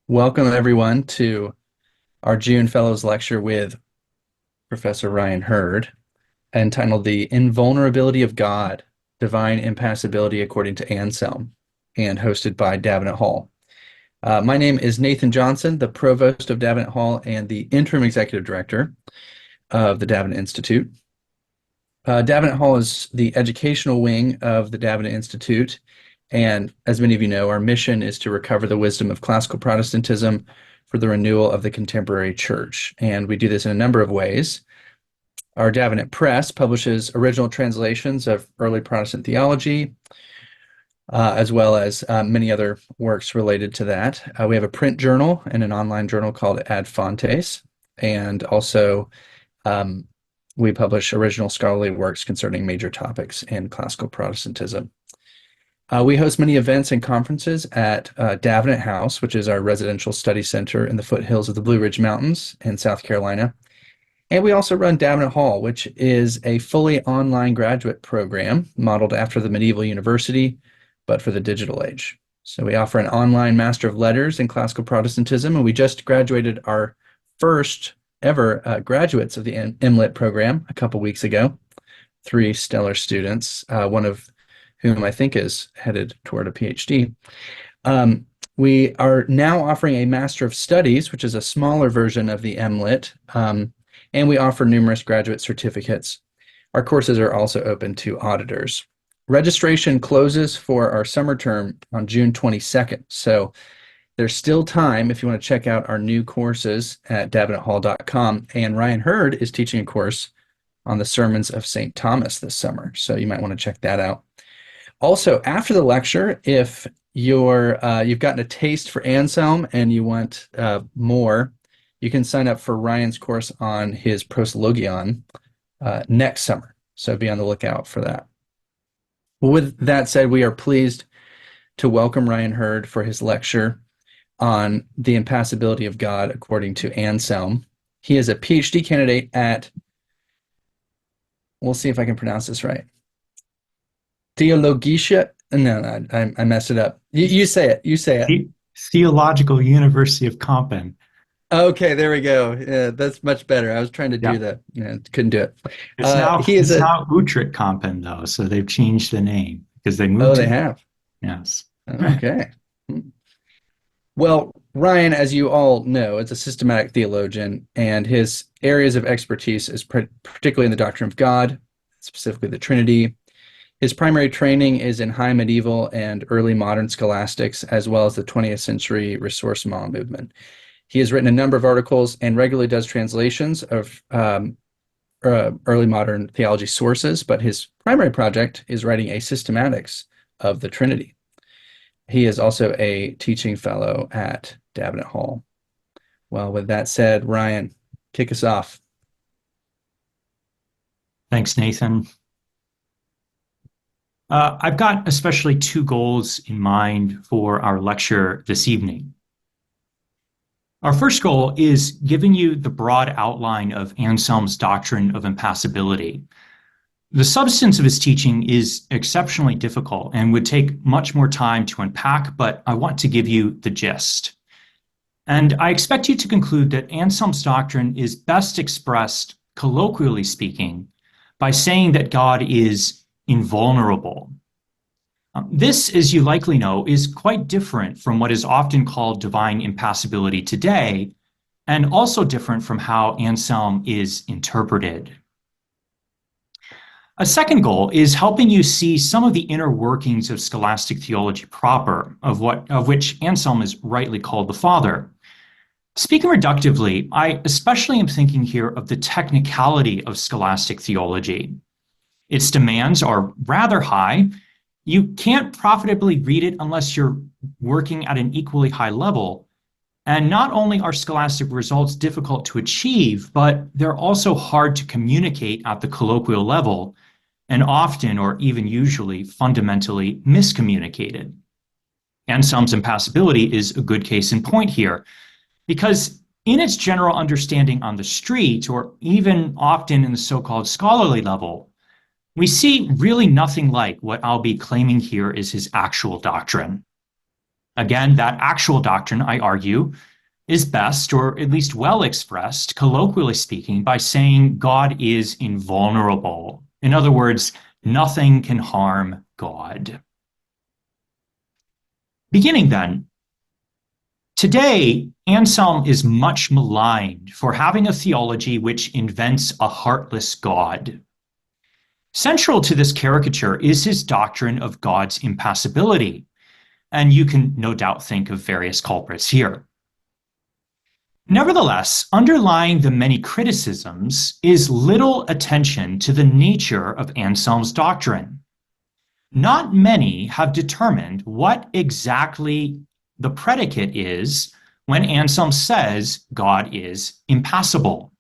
Welcome, everyone, to our June Fellows Lecture with Professor Ryan Hurd, entitled The Invulnerability of God, Divine Impassibility According to Anselm, and hosted by Davenant Hall. My name is Nathan Johnson, the Provost of Davenant Hall and the Interim Executive Director of the Davenant Institute. Davenant Hall is the educational wing of the Davenant Institute, and as many of you know, our mission is to recover the wisdom of classical Protestantism for the renewal of the contemporary church. And we do this in a number of ways. Our Davenant Press publishes original translations of early Protestant theology, as well as many other works related to that. We have a print journal and an online journal called Ad Fontes, and also we publish original scholarly works concerning major topics in classical Protestantism. We host many events and conferences at Davenant House, which is our residential study center in the foothills of the Blue Ridge Mountains in South Carolina. And we also run Davenant Hall, which is a fully online graduate program modeled after the medieval university, but for the digital age. So we offer an online Master of Letters in Classical Protestantism, and we just graduated our first ever graduates of the MLit program a couple weeks ago. 3 stellar students, one of whom I think is headed toward a PhD. We are now offering a Master of Studies, which is a smaller version of the MLit, and we offer numerous graduate certificates. Our courses are also open to auditors. Registration closes for our summer term on June 22nd, so there's still time if you want to check out our new courses at davenanthall.com, and Ryan Hurd is teaching a course on the Sermons of St. Thomas this summer, so you might want to check that out. Also, after the lecture, if you've gotten a taste for Anselm and you want more, you can sign up for Ryan's course on his Proslogion next summer. So be on the lookout for that. Well, with that said, we are pleased to welcome Ryan Hurd for his lecture on the impassibility of God according to Anselm. He is a PhD candidate at, we'll see if I can pronounce this right, Theology. No, I messed it up. You say it. You say it. Theological University of Kampen. Okay, there we go. Yeah, that's much better. I was trying to do that. Couldn't do it. It's now Utrecht Kampen though, so they've changed the name because they moved. Oh, they have. Yes. Okay. Well, Ryan, as you all know, is a systematic theologian, and his areas of expertise is particularly in the doctrine of God, specifically the Trinity. His primary training is in high medieval and early modern scholastics, as well as the 20th century ressourcement movement. He has written a number of articles and regularly does translations of early modern theology sources, but his primary project is writing a systematics of the Trinity. He is also a teaching fellow at Davenant Hall. Well, with that said, Ryan, kick us off. Thanks, Nathan. I've got especially 2 goals in mind for our lecture this evening. Our first goal is giving you the broad outline of Anselm's doctrine of impassibility. The substance of his teaching is exceptionally difficult and would take much more time to unpack, but I want to give you the gist. And I expect you to conclude that Anselm's doctrine is best expressed, colloquially speaking, by saying that God is invulnerable. This, as you likely know, is quite different from what is often called divine impassibility today, and also different from how Anselm is interpreted. A second goal is helping you see some of the inner workings of scholastic theology proper, of which Anselm is rightly called the father. Speaking reductively, I especially am thinking here of the technicality of scholastic theology. Its demands are rather high. You can't profitably read it unless you're working at an equally high level. And not only are scholastic results difficult to achieve, but they're also hard to communicate at the colloquial level, and often, or even usually, fundamentally miscommunicated. Anselm's impassibility is a good case in point here, because in its general understanding on the street, or even often in the so-called scholarly level, we see really nothing like what I'll be claiming here is his actual doctrine. Again, that actual doctrine, I argue, is best, or at least well expressed, colloquially speaking, by saying God is invulnerable. In other words, nothing can harm God. Beginning then, today, Anselm is much maligned for having a theology which invents a heartless God. Central to this caricature is his doctrine of God's impassibility, and you can no doubt think of various culprits here. Nevertheless, underlying the many criticisms is little attention to the nature of Anselm's doctrine. Not many have determined what exactly the predicate is when Anselm says God is impassible.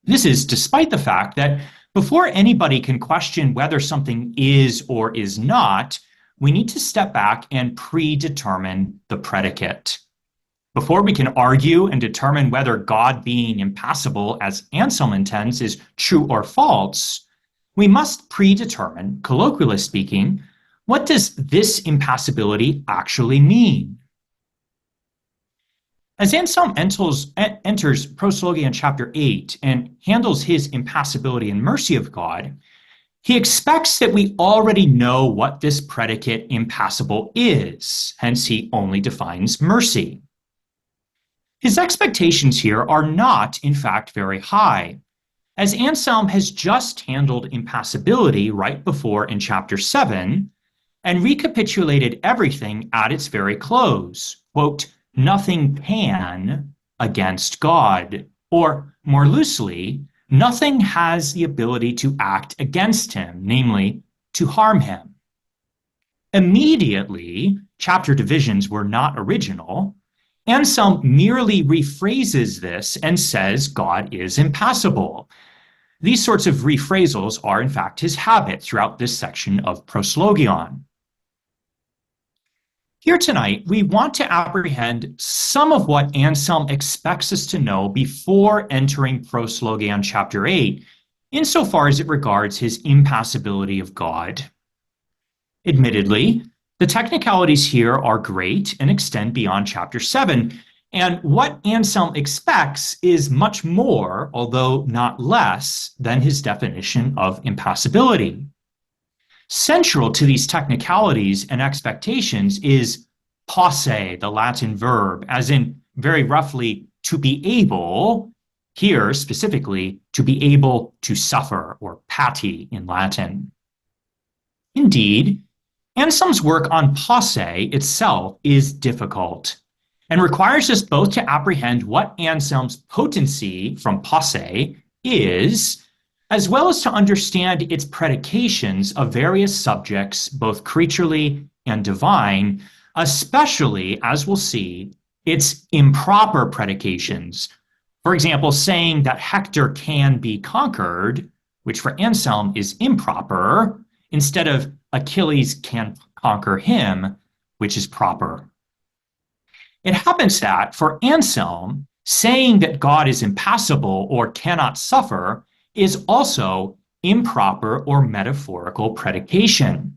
This is despite the fact that before anybody can question whether something is or is not, we need to step back and predetermine the predicate. Before we can argue and determine whether God being impassible, as Anselm intends, is true or false, we must predetermine, colloquially speaking, what does this impassibility actually mean? As Anselm enters Proslogion chapter 8 and handles his impassibility and mercy of God, he expects that we already know what this predicate impassible is, hence he only defines mercy. His expectations here are not, in fact, very high, as Anselm has just handled impassibility right before in chapter 7 and recapitulated everything at its very close. Quote, nothing can against God, or more loosely, nothing has the ability to act against him, namely, to harm him. Immediately, chapter divisions were not original. Anselm merely rephrases this and says God is impassible. These sorts of rephrasals are, in fact, his habit throughout this section of Proslogion. Here tonight, we want to apprehend some of what Anselm expects us to know before entering Proslogion chapter 8, insofar as it regards his impassibility of God. Admittedly, the technicalities here are great and extend beyond chapter 7, and what Anselm expects is much more, although not less, than his definition of impassibility. Central to these technicalities and expectations is posse, the Latin verb, as in very roughly to be able, here specifically to be able to suffer, or pati in Latin. Indeed, Anselm's work on posse itself is difficult and requires us both to apprehend what Anselm's potency from posse is, as well as to understand its predications of various subjects, both creaturely and divine, especially, as we'll see, its improper predications. For example, saying that Hector can be conquered, which for Anselm is improper, instead of Achilles can conquer him, which is proper. It happens that for Anselm, saying that God is impassible or cannot suffer is also improper or metaphorical predication.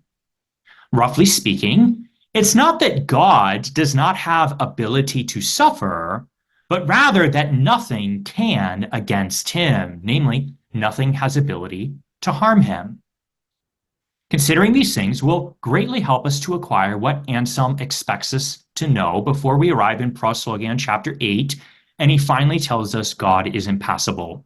Roughly speaking, it's not that God does not have ability to suffer, but rather that nothing can against him, namely, nothing has ability to harm him. Considering these things will greatly help us to acquire what Anselm expects us to know before we arrive in Proslogion chapter 8, and he finally tells us God is impassible.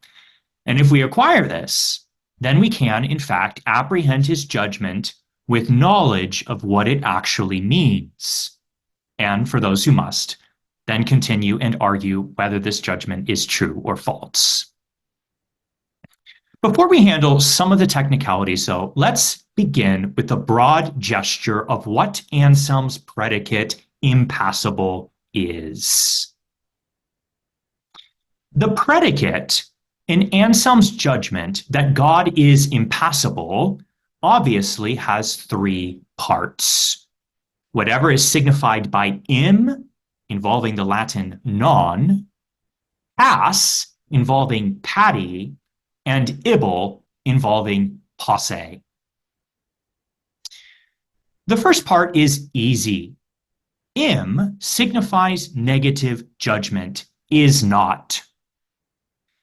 And if we acquire this, then we can, in fact, apprehend his judgment with knowledge of what it actually means. And for those who must, then continue and argue whether this judgment is true or false. Before we handle some of the technicalities, though, let's begin with the broad gesture of what Anselm's predicate impassible is. The predicate in Anselm's judgment that God is impassible obviously has three parts. Whatever is signified by im, involving the Latin non, pass, involving pati, and ibel, involving posse. The first part is easy. Im signifies negative judgment, is not.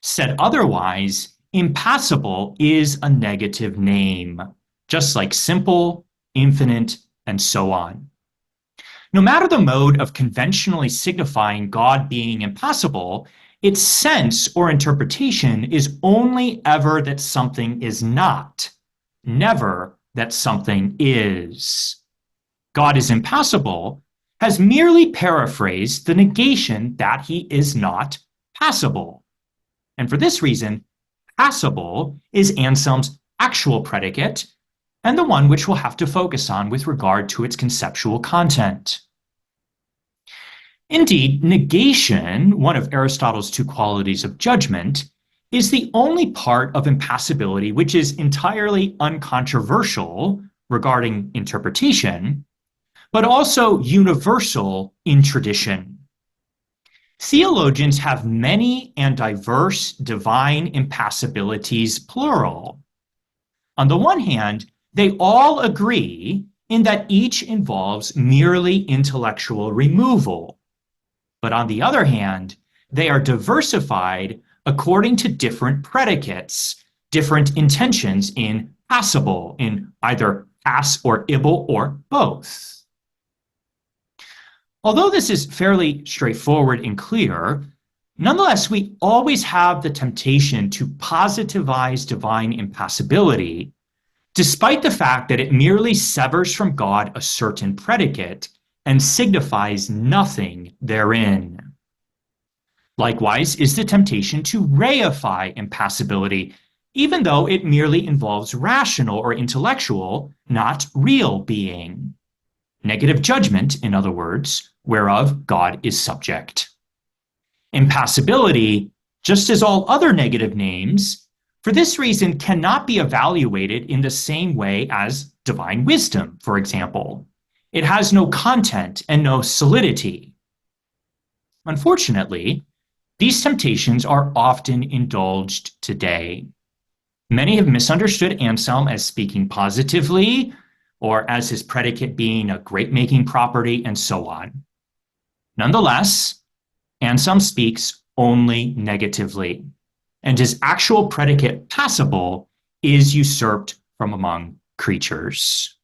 Said otherwise, impassible is a negative name, just like simple, infinite, and so on. No matter the mode of conventionally signifying God being impassible, its sense or interpretation is only ever that something is not, never that something is. God is impassible has merely paraphrased the negation that he is not passible. And for this reason, passible is Anselm's actual predicate and the one which we'll have to focus on with regard to its conceptual content. Indeed, negation, one of Aristotle's two qualities of judgment, is the only part of impassibility which is entirely uncontroversial regarding interpretation, but also universal in tradition. Theologians have many and diverse divine impassibilities, plural. On the one hand, they all agree in that each involves merely intellectual removal. But on the other hand, they are diversified according to different predicates, different intentions in passible, in either pass or ible or both. Although this is fairly straightforward and clear, nonetheless, we always have the temptation to positivize divine impassibility, despite the fact that it merely severs from God a certain predicate and signifies nothing therein. Likewise is the temptation to reify impassibility, even though it merely involves rational or intellectual, not real being. Negative judgment, in other words, whereof God is subject. Impassibility, just as all other negative names, for this reason cannot be evaluated in the same way as divine wisdom, for example. It has no content and no solidity. Unfortunately, these temptations are often indulged today. Many have misunderstood Anselm as speaking positively, or as his predicate being a great-making property, and so on. Nonetheless, Anselm speaks only negatively, and his actual predicate passible is usurped from among creatures.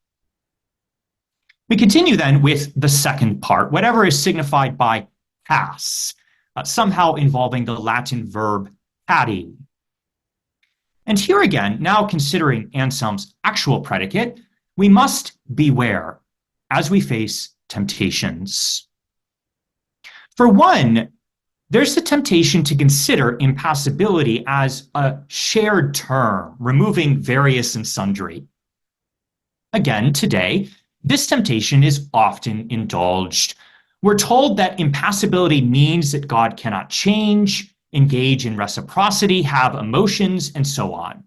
We continue then with the second part, whatever is signified by pass, somehow involving the Latin verb patti. And here again, now considering Anselm's actual predicate, we must beware as we face temptations. For one, there's the temptation to consider impassibility as a shared term, removing various and sundry. Again, today, this temptation is often indulged. We're told that impassibility means that God cannot change, engage in reciprocity, have emotions, and so on.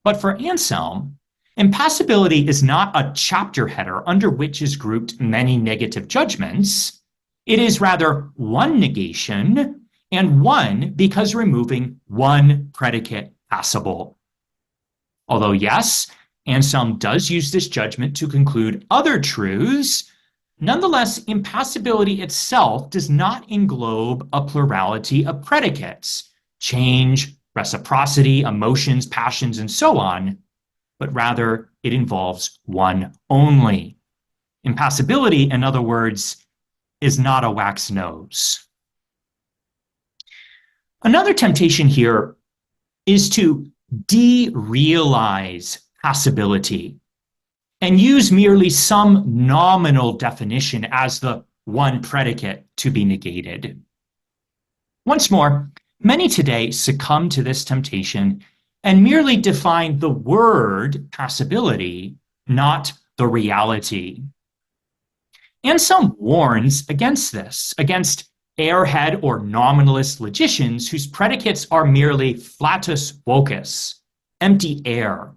But for Anselm, impassibility is not a chapter header under which is grouped many negative judgments. It is rather one negation, and one because removing one predicate passible. Although yes, Anselm does use this judgment to conclude other truths, nonetheless, impassibility itself does not englobe a plurality of predicates, change, reciprocity, emotions, passions, and so on, but rather it involves one only. Impassibility, in other words, is not a wax nose. Another temptation here is to derealize passibility and use merely some nominal definition as the one predicate to be negated. Once more, many today succumb to this temptation and merely define the word passibility, not the reality. Anselm warns against this, against airhead or nominalist logicians whose predicates are merely flatus vocus, empty air,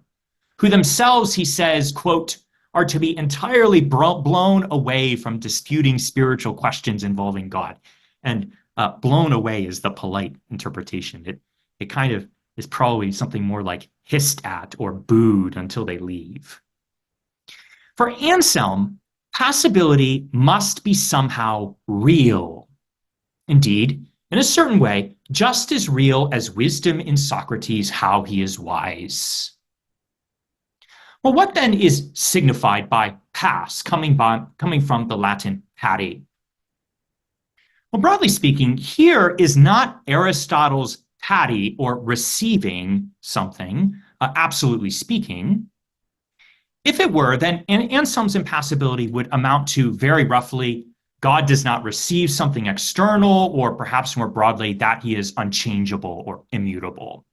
who themselves, he says, quote, are to be entirely blown away from disputing spiritual questions involving God. And blown away is the polite interpretation. It kind of is probably something more like hissed at or booed until they leave. For Anselm, Passibility must be somehow real. Indeed, in a certain way, just as real as wisdom in Socrates, how he is wise. Well, what then is signified by pass, coming from the Latin patti? Well, broadly speaking, here is not Aristotle's patti or receiving something, absolutely speaking. If it were, then Anselm's impassibility would amount to very roughly God does not receive something external, or perhaps more broadly, that he is unchangeable or immutable.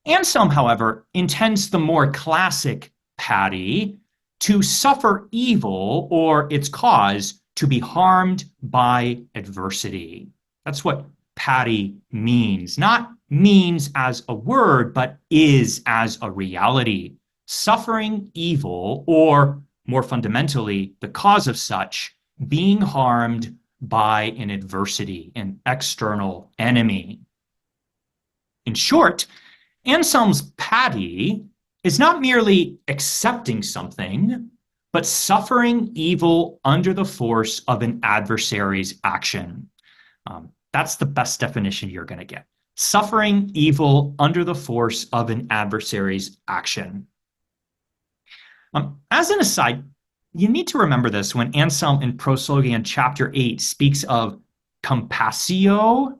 Anselm, however, intends the more classic patti to suffer evil or its cause to be harmed by adversity. That's what patti means. Not means as a word, but is as a reality. Suffering evil, or more fundamentally, the cause of such, being harmed by an adversity, an external enemy. In short, Anselm's patti is not merely accepting something, but suffering evil under the force of an adversary's action. That's the best definition you're going to get. Suffering evil under the force of an adversary's action. As an aside, you need to remember this when Anselm in Proslogion chapter 8 speaks of compassio,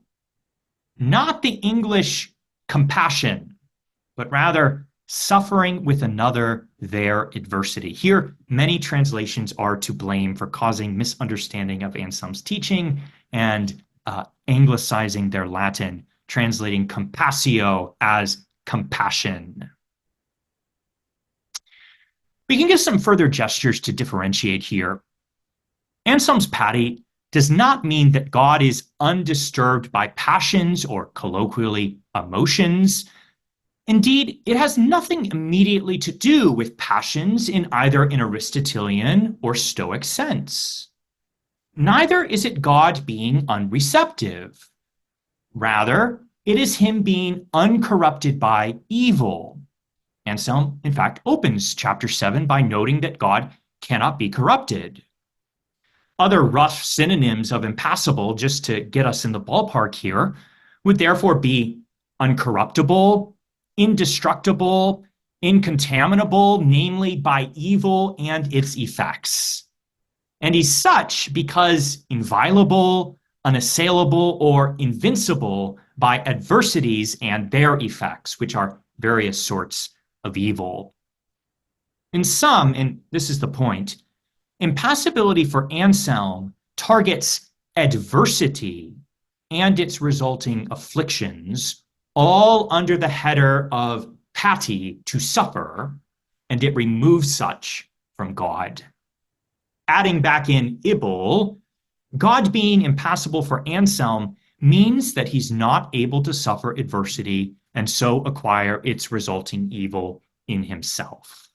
not the English compassion, but rather suffering with another their adversity. Here, many translations are to blame for causing misunderstanding of Anselm's teaching and anglicizing their Latin, translating compassio as compassion. We can give some further gestures to differentiate here. Anselm's patti does not mean that God is undisturbed by passions or colloquially emotions. Indeed, it has nothing immediately to do with passions in either an Aristotelian or Stoic sense. Neither is it God being unreceptive. Rather, it is him being uncorrupted by evil. Anselm, in fact, opens chapter 7 by noting that God cannot be corrupted. Other rough synonyms of impassible, just to get us in the ballpark here, would therefore be uncorruptible, indestructible, incontaminable, namely by evil and its effects. And he's such because inviolable, unassailable, or invincible by adversities and their effects, which are various sorts of evil. In sum, and this is the point, impassibility for Anselm targets adversity and its resulting afflictions, all under the header of patti, to suffer, and it removes such from God. Adding back in ibble, God being impassible for Anselm means that he's not able to suffer adversity and so acquire its resulting evil in himself.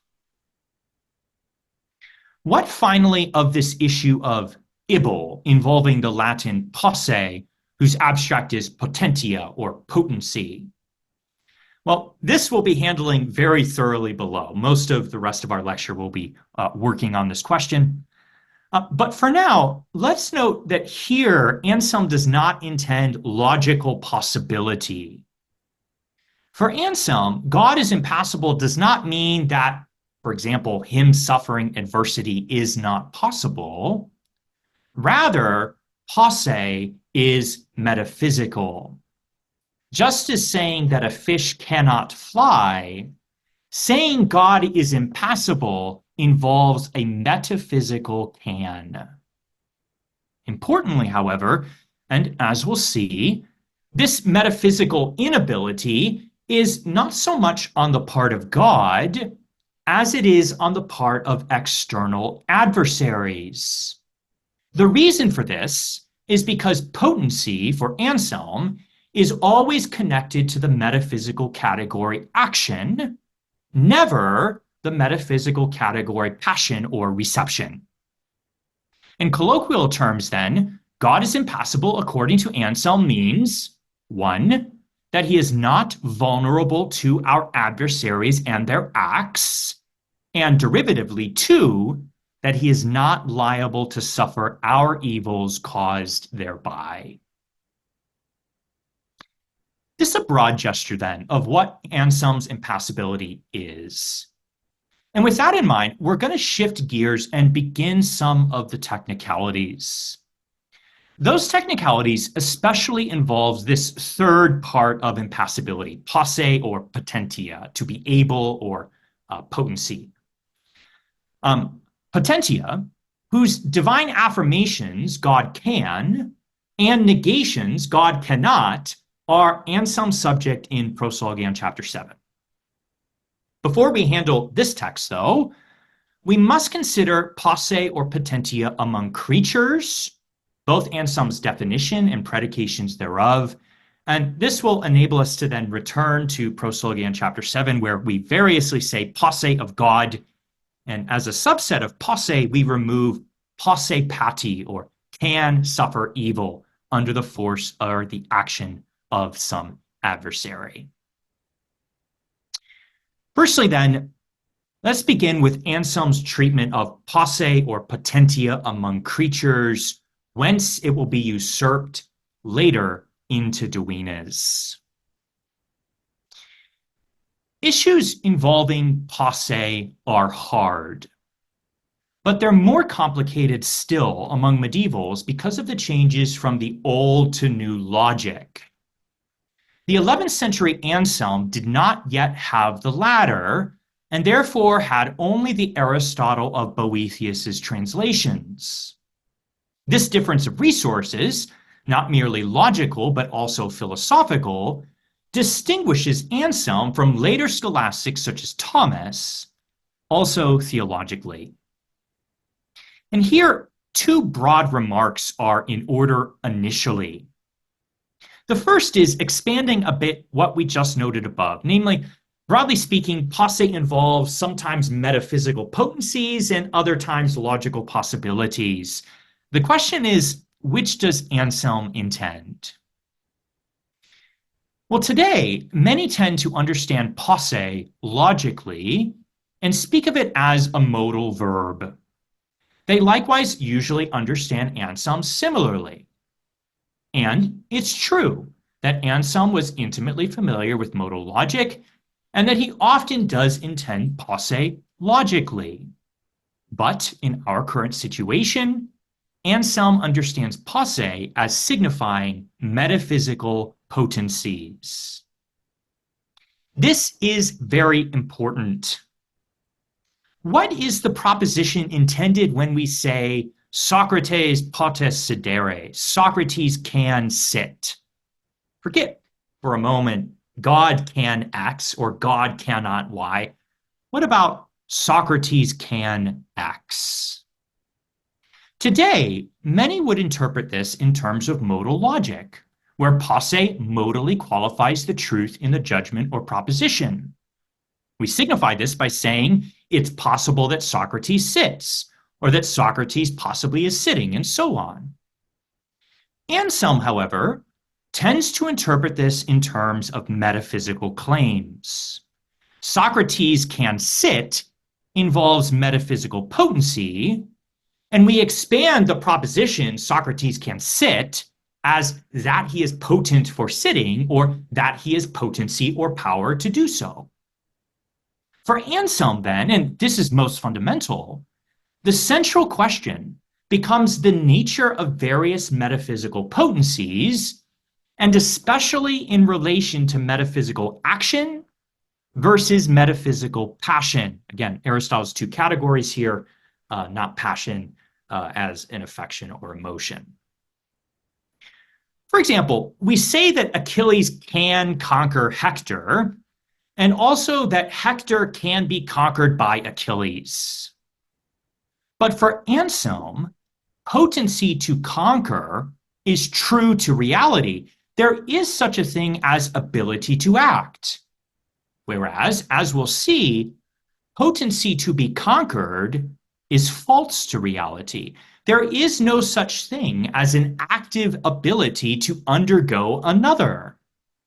What finally of this issue of ibble involving the Latin posse, whose abstract is potentia or potency? Well, this we'll be handling very thoroughly below. Most of the rest of our lecture will be working on this question. But for now, let's note that here Anselm does not intend logical possibility. For Anselm, God is impassible does not mean that, for example, him suffering adversity is not possible. Rather, posse is metaphysical. Just as saying that a fish cannot fly, saying God is impassible involves a metaphysical can. Importantly, however, and as we'll see, this metaphysical inability is not so much on the part of God as it is on the part of external adversaries. The reason for this is because potency for Anselm is always connected to the metaphysical category action, never the metaphysical category passion or reception. In colloquial terms, then, God is impassible according to Anselm means, 1, that he is not vulnerable to our adversaries and their acts, and derivatively, 2, that he is not liable to suffer our evils caused thereby. This is a broad gesture then of what Anselm's impassibility is. And with that in mind, we're going to shift gears and begin some of the technicalities. Those technicalities especially involves this third part of impassibility, posse or potentia, to be able or potency. Potentia, whose divine affirmations God can and negations God cannot, are Anselm's subject in Proslogion chapter 7. Before we handle this text, though, we must consider posse or potentia among creatures, both Anselm's definition and predications thereof. And this will enable us to then return to Proslogion chapter 7, where we variously say posse of God. And as a subset of posse, we remove posse pati, or can suffer evil under the force or the action of some adversary. Firstly, then, let's begin with Anselm's treatment of posse or potentia among creatures, whence it will be usurped later into duenas. Issues involving posse are hard, but they're more complicated still among medievals because of the changes from the old to new logic. The 11th century Anselm did not yet have the latter, and therefore had only the Aristotle of Boethius's translations. This difference of resources, not merely logical but also philosophical, distinguishes Anselm from later scholastics such as Thomas, also theologically. And here, two broad remarks are in order initially. The first is expanding a bit what we just noted above, namely, broadly speaking, posse involves sometimes metaphysical potencies and other times logical possibilities. The question is, which does Anselm intend? Well, today, many tend to understand posse logically and speak of it as a modal verb. They likewise usually understand Anselm similarly. And it's true that Anselm was intimately familiar with modal logic and that he often does intend posse logically. But in our current situation, Anselm understands posse as signifying metaphysical potencies. This is very important. What is the proposition intended when we say Socrates potes sedere, Socrates can sit? Forget for a moment God can X or God cannot Y. What about Socrates can X? Today, many would interpret this in terms of modal logic, where posse modally qualifies the truth in the judgment or proposition. We signify this by saying it's possible that Socrates sits, or that Socrates possibly is sitting, and so on. Anselm, however, tends to interpret this in terms of metaphysical claims. Socrates can sit involves metaphysical potency, and we expand the proposition Socrates can sit as that he is potent for sitting, or that he has potency or power to do so. For Anselm, then, and this is most fundamental, the central question becomes the nature of various metaphysical potencies, and especially in relation to metaphysical action versus metaphysical passion. Again, Aristotle's two categories here, not passion as an affection or emotion. For example, we say that Achilles can conquer Hector, and also that Hector can be conquered by Achilles. But for Anselm, potency to conquer is true to reality. There is such a thing as ability to act. Whereas, as we'll see, potency to be conquered is false to reality. There is no such thing as an active ability to undergo another,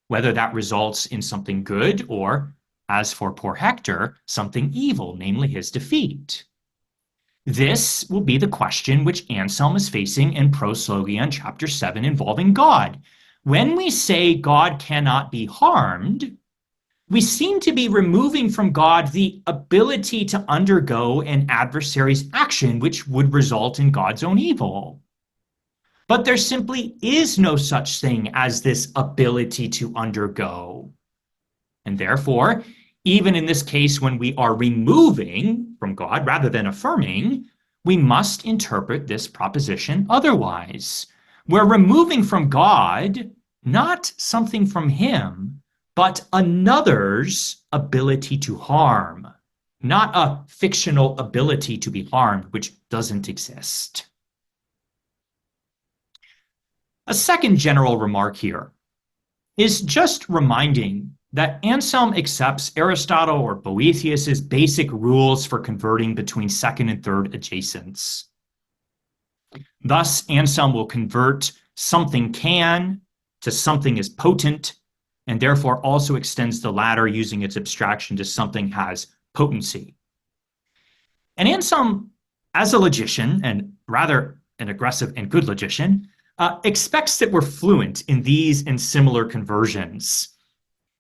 whether that results in something good or, as for poor Hector, something evil, namely his defeat. This will be the question which Anselm is facing in Proslogion chapter 7 involving God. When we say God cannot be harmed, we seem to be removing from God the ability to undergo an adversary's action, which would result in God's own evil. But there simply is no such thing as this ability to undergo. And therefore, even in this case, when we are removing from God rather than affirming, we must interpret this proposition otherwise. We're removing from God not something from him, but another's ability to harm, not a fictional ability to be harmed, which doesn't exist. A second general remark here is just reminding that Anselm accepts Aristotle or Boethius's basic rules for converting between second and third adjacents. Thus, Anselm will convert something can to something is potent, and therefore also extends the latter using its abstraction to something has potency. And Anselm, as a logician, and rather an aggressive and good logician, expects that we're fluent in these and similar conversions,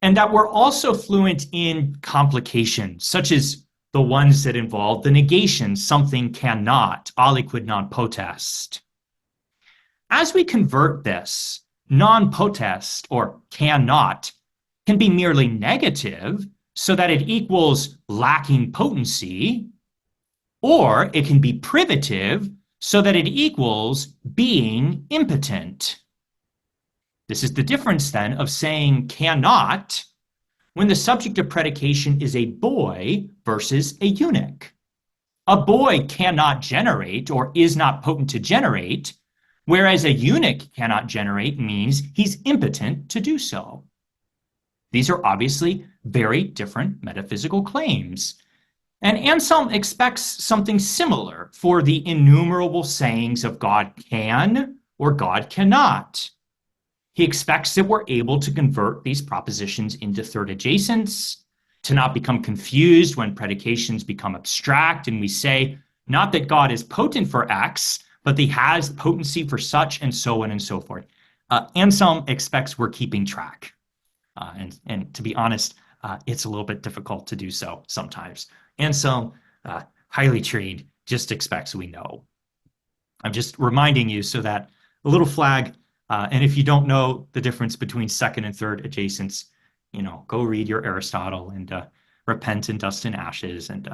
and that we're also fluent in complications, such as the ones that involve the negation, something cannot, aliquid non potest. As we convert this, non potest, or cannot, can be merely negative, so that it equals lacking potency, or it can be privative, so that it equals being impotent. This is the difference then of saying cannot when the subject of predication is a boy versus a eunuch. A boy cannot generate or is not potent to generate, whereas a eunuch cannot generate means he's impotent to do so. These are obviously very different metaphysical claims. And Anselm expects something similar for the innumerable sayings of God can or God cannot. He expects that we're able to convert these propositions into third adjacents, to not become confused when predications become abstract and we say, not that God is potent for X, but he has potency for such and so on and so forth. Anselm expects we're keeping track. And to be honest, it's a little bit difficult to do so sometimes. Anselm, highly trained, just expects we know. I'm just reminding you so that a little flag, and if you don't know the difference between second and third adjacents, go read your Aristotle and repent in dust and ashes, and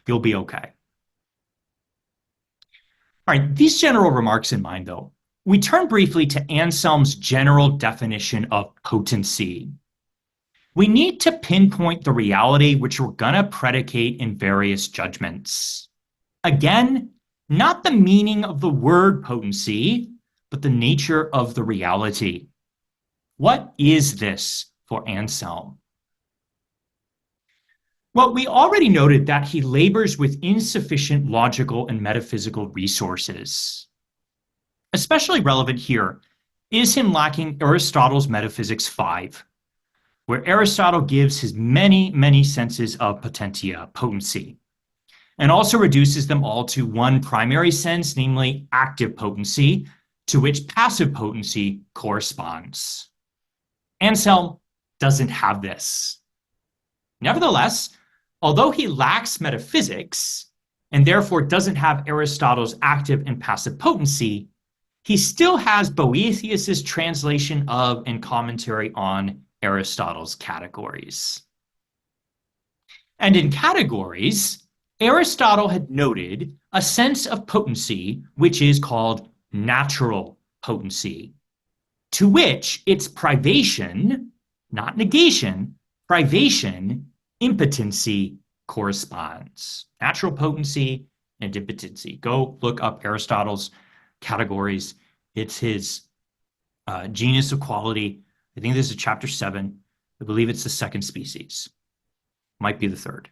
you'll be okay. All right, these general remarks in mind, though, we turn briefly to Anselm's general definition of potency. We need to pinpoint the reality which we're going to predicate in various judgments. Again, not the meaning of the word potency, but the nature of the reality. What is this for Anselm? Well, we already noted that he labors with insufficient logical and metaphysical resources. Especially relevant here is him lacking Aristotle's Metaphysics 5, where Aristotle gives his many, many senses of potentia, potency, and also reduces them all to one primary sense, namely active potency, to which passive potency corresponds. Anselm doesn't have this. Nevertheless, although he lacks metaphysics, and therefore doesn't have Aristotle's active and passive potency, he still has Boethius's translation of and commentary on Aristotle's categories. And in categories, Aristotle had noted a sense of potency which is called natural potency, to which its privation, not negation, privation, impotency corresponds. Natural potency and impotency. Go look up Aristotle's categories. It's his genus of quality. I think this is chapter 7. I believe it's the second species. Might be the third.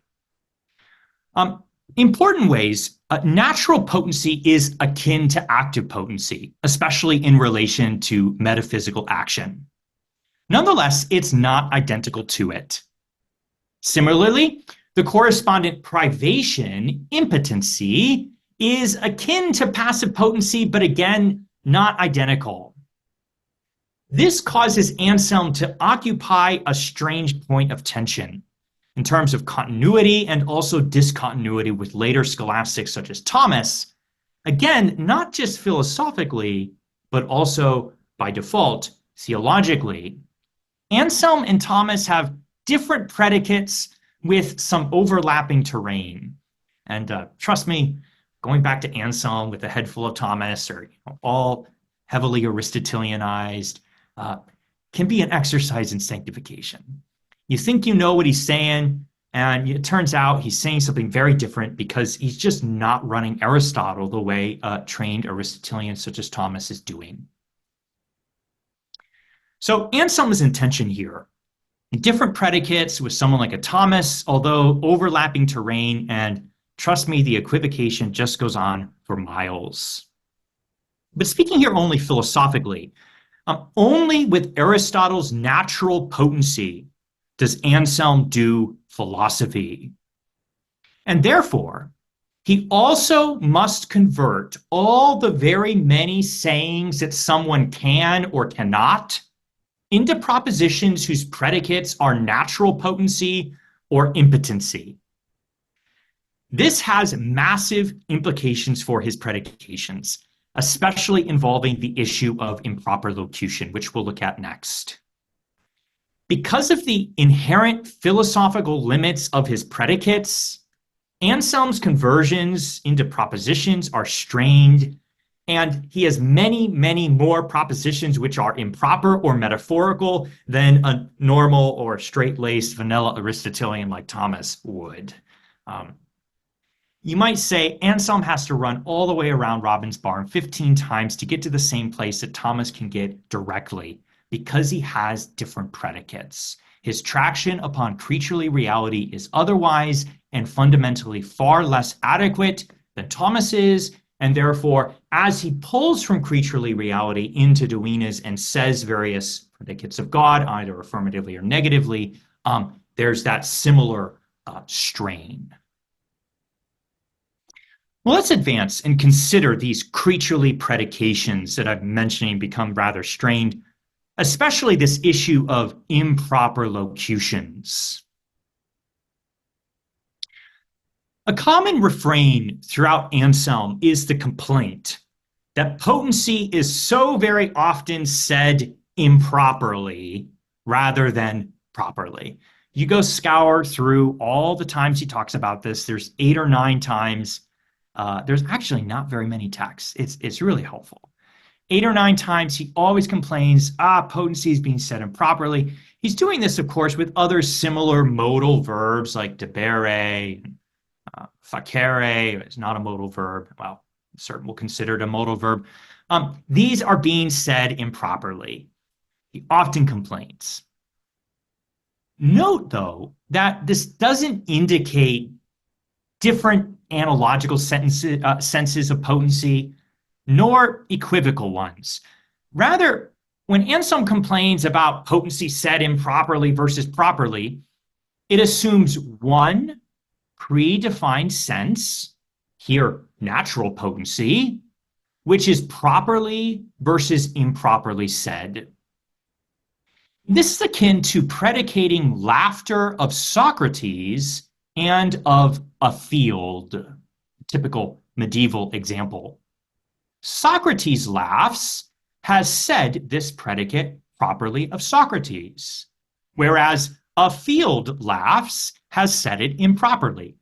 Important ways, natural potency is akin to active potency, especially in relation to metaphysical action. Nonetheless, it's not identical to it. Similarly, the correspondent privation, impotency, is akin to passive potency, but again, not identical. This causes Anselm to occupy a strange point of tension in terms of continuity and also discontinuity with later scholastics such as Thomas, again, not just philosophically, but also by default, theologically. Anselm and Thomas have different predicates with some overlapping terrain. And trust me, going back to Anselm with a head full of Thomas, or all heavily Aristotelianized, can be an exercise in sanctification. You think you know what he's saying, and it turns out he's saying something very different because he's just not running Aristotle the way a trained Aristotelian such as Thomas is doing. So Anselm's intention here, different predicates with someone like a Thomas, although overlapping terrain, and trust me, the equivocation just goes on for miles. But speaking here only philosophically, only with Aristotle's natural potency does Anselm do philosophy. And therefore, he also must convert all the very many sayings that someone can or cannot into propositions whose predicates are natural potency or impotency. This has massive implications for his predications, especially involving the issue of improper locution, which we'll look at next. Because of the inherent philosophical limits of his predicates, Anselm's conversions into propositions are strained, and he has many, many more propositions which are improper or metaphorical than a normal or straight-laced vanilla Aristotelian like Thomas would. You might say Anselm has to run all the way around Robin's barn 15 times to get to the same place that Thomas can get directly because he has different predicates. His traction upon creaturely reality is otherwise and fundamentally far less adequate than Thomas's, and therefore, as he pulls from creaturely reality into Duena's and says various predicates of God, either affirmatively or negatively, there's that similar strain. Well, let's advance and consider these creaturely predications that I'm mentioning become rather strained, especially this issue of improper locutions. A common refrain throughout Anselm is the complaint that potency is so very often said improperly rather than properly. You go scour through all the times he talks about this. There's 8 or 9 times. There's actually not very many texts. It's really helpful. 8 or 9 times he always complains, potency is being said improperly. He's doing this, of course, with other similar modal verbs like debere, facere is not a modal verb. Well, certain will consider it a modal verb. These are being said improperly. He often complains. Note, though, that this doesn't indicate different analogical senses of potency, nor equivocal ones. Rather, when Anselm complains about potency said improperly versus properly, it assumes one predefined sense, here natural potency, which is properly versus improperly said. This is akin to predicating laughter of Socrates and of a field, typical medieval example. Socrates laughs has said this predicate properly of Socrates, whereas a field laughs has said it improperly.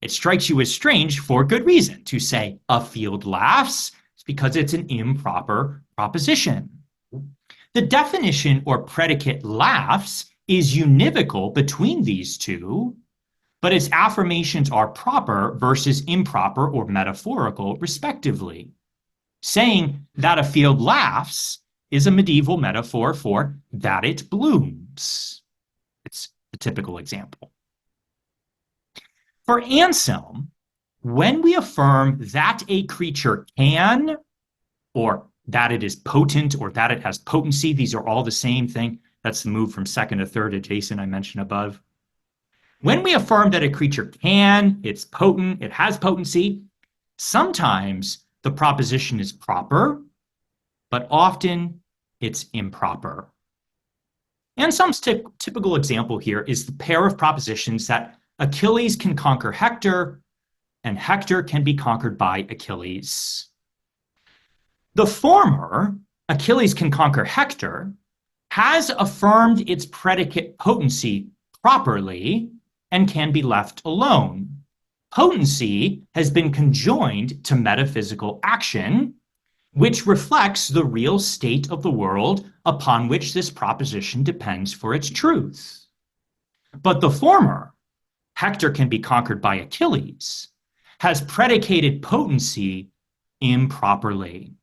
It strikes you as strange for good reason to say a field laughs. It's because it's an improper proposition. The definition or predicate laughs is univocal between these two, but its affirmations are proper versus improper or metaphorical, respectively. Saying that a field laughs is a medieval metaphor for that it blooms. It's the typical example. For Anselm, when we affirm that a creature can, or that it is potent, or that it has potency, these are all the same thing. That's the move from second to third adjacent I mentioned above. When we affirm that a creature can, it's potent, it has potency, Sometimes the proposition is proper, but often it's improper. Anselm's typical example here is the pair of propositions that Achilles can conquer Hector and Hector can be conquered by Achilles. The former, Achilles can conquer Hector, has affirmed its predicate potency properly and can be left alone. Potency has been conjoined to metaphysical action, which reflects the real state of the world upon which this proposition depends for its truth. But the former, Hector can be conquered by Achilles, has predicated potency improperly.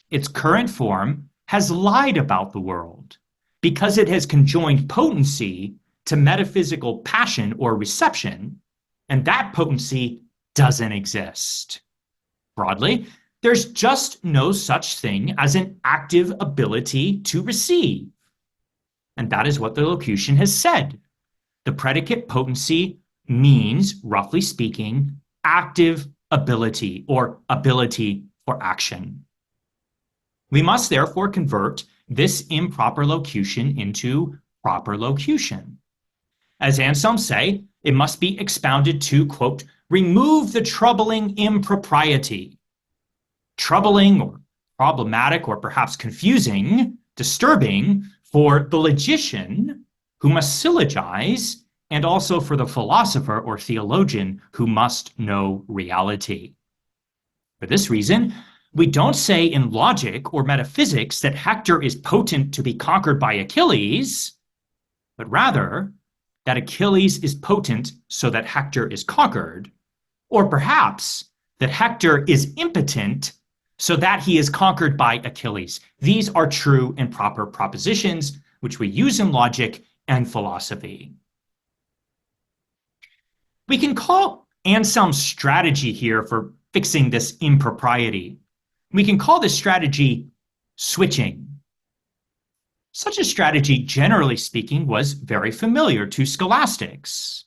Its current form has lied about the world because it has conjoined potency to metaphysical passion or reception, and that potency doesn't exist. Broadly, there's just no such thing as an active ability to receive. And that is what the locution has said. The predicate potency means, roughly speaking, active ability or ability for action. We must therefore convert this improper locution into proper locution. As Anselm say, it must be expounded to, quote, remove the troubling impropriety. Troubling or problematic or perhaps confusing, disturbing for the logician who must syllogize and also for the philosopher or theologian who must know reality. For this reason, we don't say in logic or metaphysics that Hector is potent to be conquered by Achilles, but rather that Achilles is potent so that Hector is conquered, or perhaps that Hector is impotent so that he is conquered by Achilles. These are true and proper propositions which we use in logic and philosophy. We can call Anselm's strategy here for fixing this impropriety. We can call this strategy switching. Such a strategy, generally speaking, was very familiar to scholastics.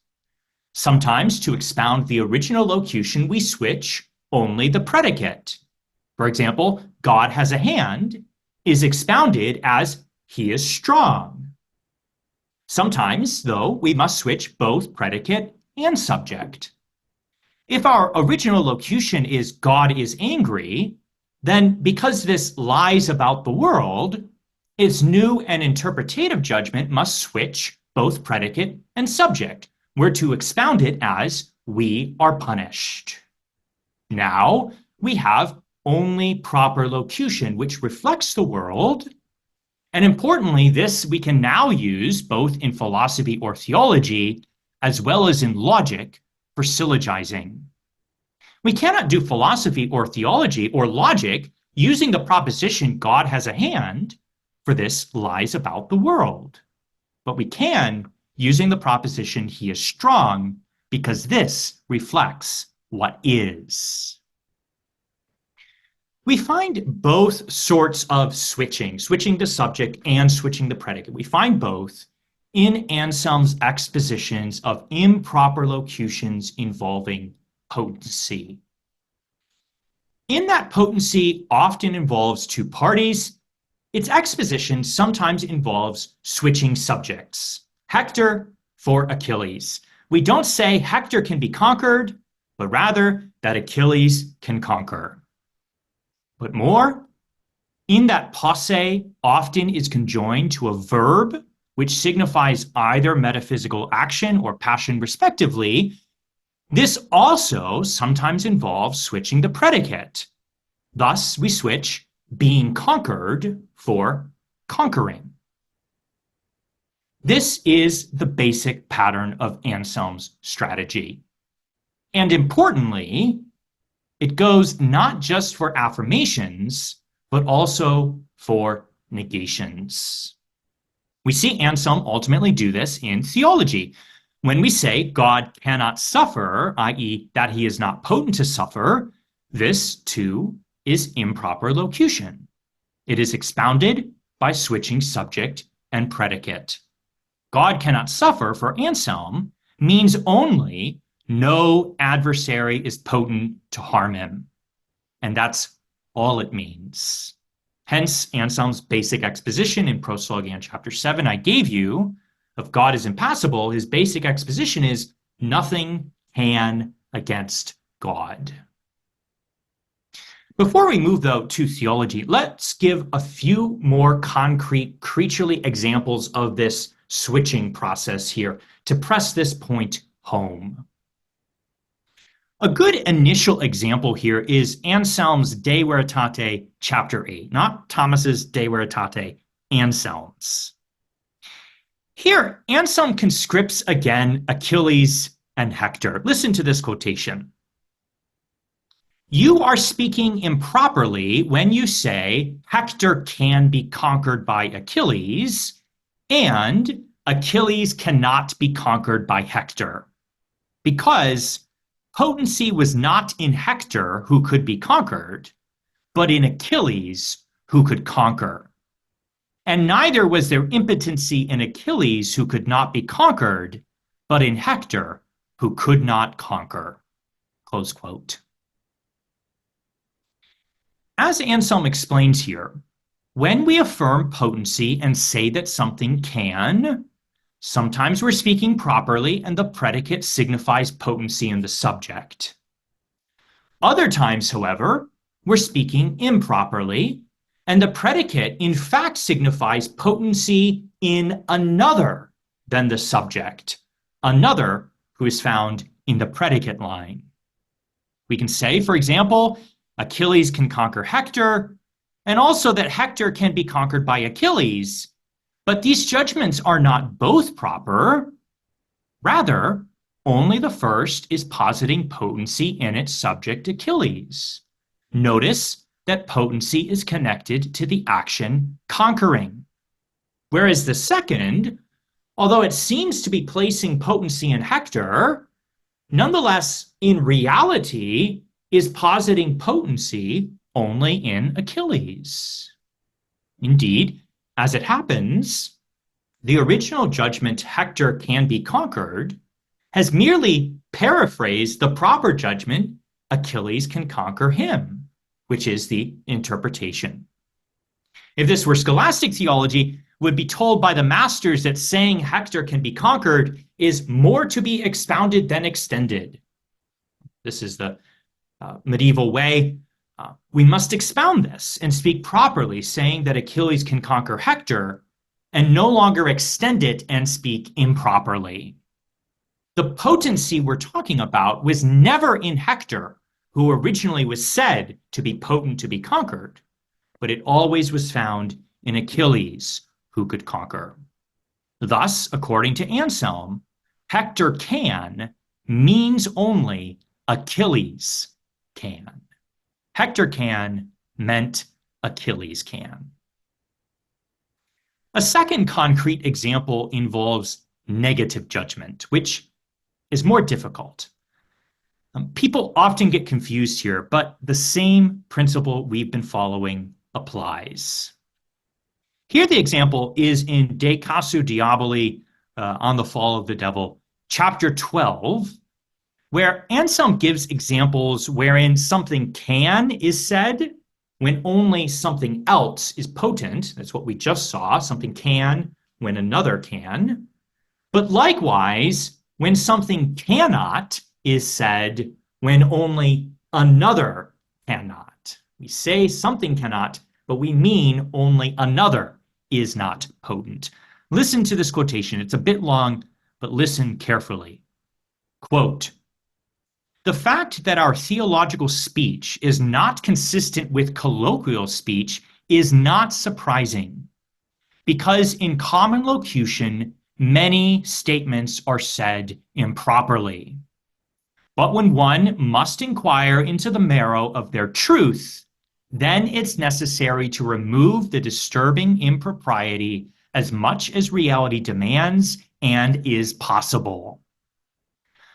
Sometimes, to expound the original locution, we switch only the predicate. For example, God has a hand is expounded as he is strong. Sometimes, though, we must switch both predicate and subject. If our original locution is God is angry, then because this lies about the world, its new and interpretative judgment must switch both predicate and subject. We're to expound it as we are punished. Now we have only proper locution, which reflects the world. And importantly, this we can now use both in philosophy or theology, as well as in logic for syllogizing. We cannot do philosophy or theology or logic using the proposition God has a hand, for this lies about the world. But we can using the proposition he is strong, because this reflects what is. We find both sorts of switching the subject and switching the predicate. We find both in Anselm's expositions of improper locutions involving potency. In that potency often involves two parties, its exposition sometimes involves switching subjects. Hector for Achilles. We don't say Hector can be conquered, but rather that Achilles can conquer. But more, in that posse often is conjoined to a verb which signifies either metaphysical action or passion respectively. This also sometimes involves switching the predicate. Thus, we switch being conquered for conquering. This is the basic pattern of Anselm's strategy. And importantly, it goes not just for affirmations, but also for negations. We see Anselm ultimately do this in theology. When we say God cannot suffer, i.e., that he is not potent to suffer, this too is improper locution. It is expounded by switching subject and predicate. God cannot suffer for Anselm means only no adversary is potent to harm him. And that's all it means. Hence, Anselm's basic exposition in Proslogion chapter 7 I gave you of God is impassible, his basic exposition is nothing can against God. Before we move, though, to theology, let's give a few more concrete creaturely examples of this switching process here to press this point home. A good initial example here is Anselm's De Veritate, chapter 8, not Thomas's De Veritate, Anselm's. Here, Anselm conscripts again Achilles and Hector. Listen to this quotation. You are speaking improperly when you say Hector can be conquered by Achilles and Achilles cannot be conquered by Hector, because potency was not in Hector, who could be conquered, but in Achilles, who could conquer. And neither was there impotency in Achilles, who could not be conquered, but in Hector, who could not conquer. Close quote. As Anselm explains here, when we affirm potency and say that something can, sometimes we're speaking properly and the predicate signifies potency in the subject. Other times, however, we're speaking improperly and the predicate in fact signifies potency in another than the subject, another who is found in the predicate line. We can say, for example, Achilles can conquer Hector, and also that Hector can be conquered by Achilles. But these judgments are not both proper. Rather, only the first is positing potency in its subject Achilles. Notice that potency is connected to the action conquering. Whereas the second, although it seems to be placing potency in Hector, nonetheless, in reality, is positing potency only in Achilles. Indeed, as it happens, the original judgment Hector can be conquered has merely paraphrased the proper judgment Achilles can conquer him, which is the interpretation. If this were scholastic theology, would be told by the masters that saying Hector can be conquered is more to be expounded than extended. This is the medieval way. We must expound this and speak properly, saying that Achilles can conquer Hector, and no longer extend it and speak improperly. The potency we're talking about was never in Hector, who originally was said to be potent to be conquered, but it always was found in Achilles, who could conquer. Thus, according to Anselm, Hector can means only Achilles can. Hector can meant Achilles can. A second concrete example involves negative judgment, which is more difficult. People often get confused here, but the same principle we've been following applies. Here the example is in De Casu Diaboli, on the fall of the devil, chapter 12, where Anselm gives examples wherein something can is said when only something else is potent. That's what we just saw. Something can when another can. But likewise, when something cannot is said when only another cannot. We say something cannot, but we mean only another is not potent. Listen to this quotation. It's a bit long, but listen carefully. Quote, "The fact that our theological speech is not consistent with colloquial speech is not surprising, because in common locution, many statements are said improperly. But when one must inquire into the marrow of their truth, then it's necessary to remove the disturbing impropriety as much as reality demands and is possible.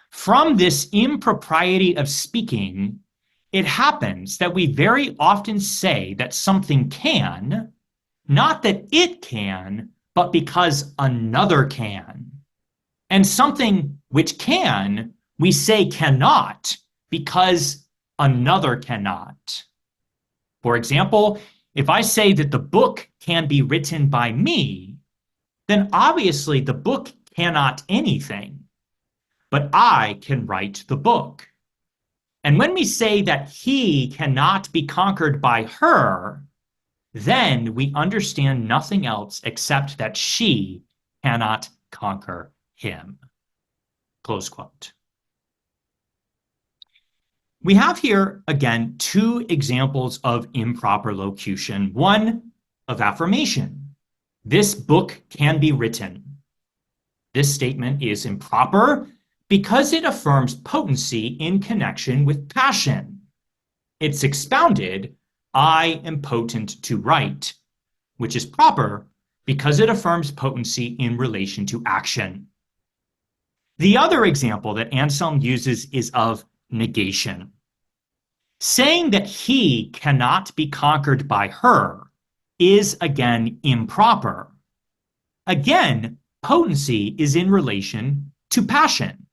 From this impropriety of speaking, it happens that we very often say that something can, not that it can, but because another can. And something which can, We say cannot because another cannot. For example, if I say that the book can be written by me, then obviously the book cannot anything, but I can write the book. And when we say that he cannot be conquered by her, then we understand nothing else except that she cannot conquer him. Close quote. We have here, again, two examples of improper locution. One of affirmation. This book can be written. This statement is improper because it affirms potency in connection with passion. It's expounded, I am potent to write, which is proper because it affirms potency in relation to action. The other example that Anselm uses is of negation. Saying that he cannot be conquered by her is again improper. Again, potency is in relation to passion.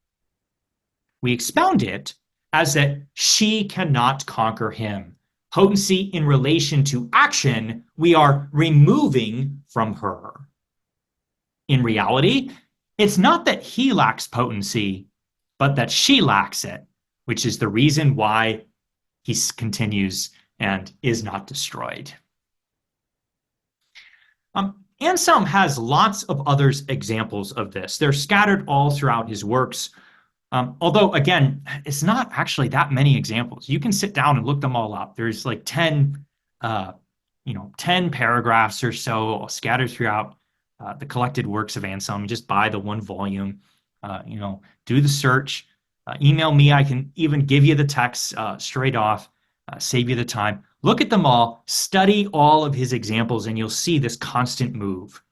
We expound it as that she cannot conquer him. Potency in relation to action, we are removing from her. In reality, it's not that he lacks potency, but that she lacks it, which is the reason why he continues and is not destroyed. Anselm has lots of other examples of this. They're scattered all throughout his works. Although, again, it's not actually that many examples. You can sit down and look them all up. There's like 10 paragraphs or so scattered throughout the collected works of Anselm. You just buy the one volume, do the search, email me. I can even give you the text straight off, save you the time. Look at them all, study all of his examples, and you'll see this constant move.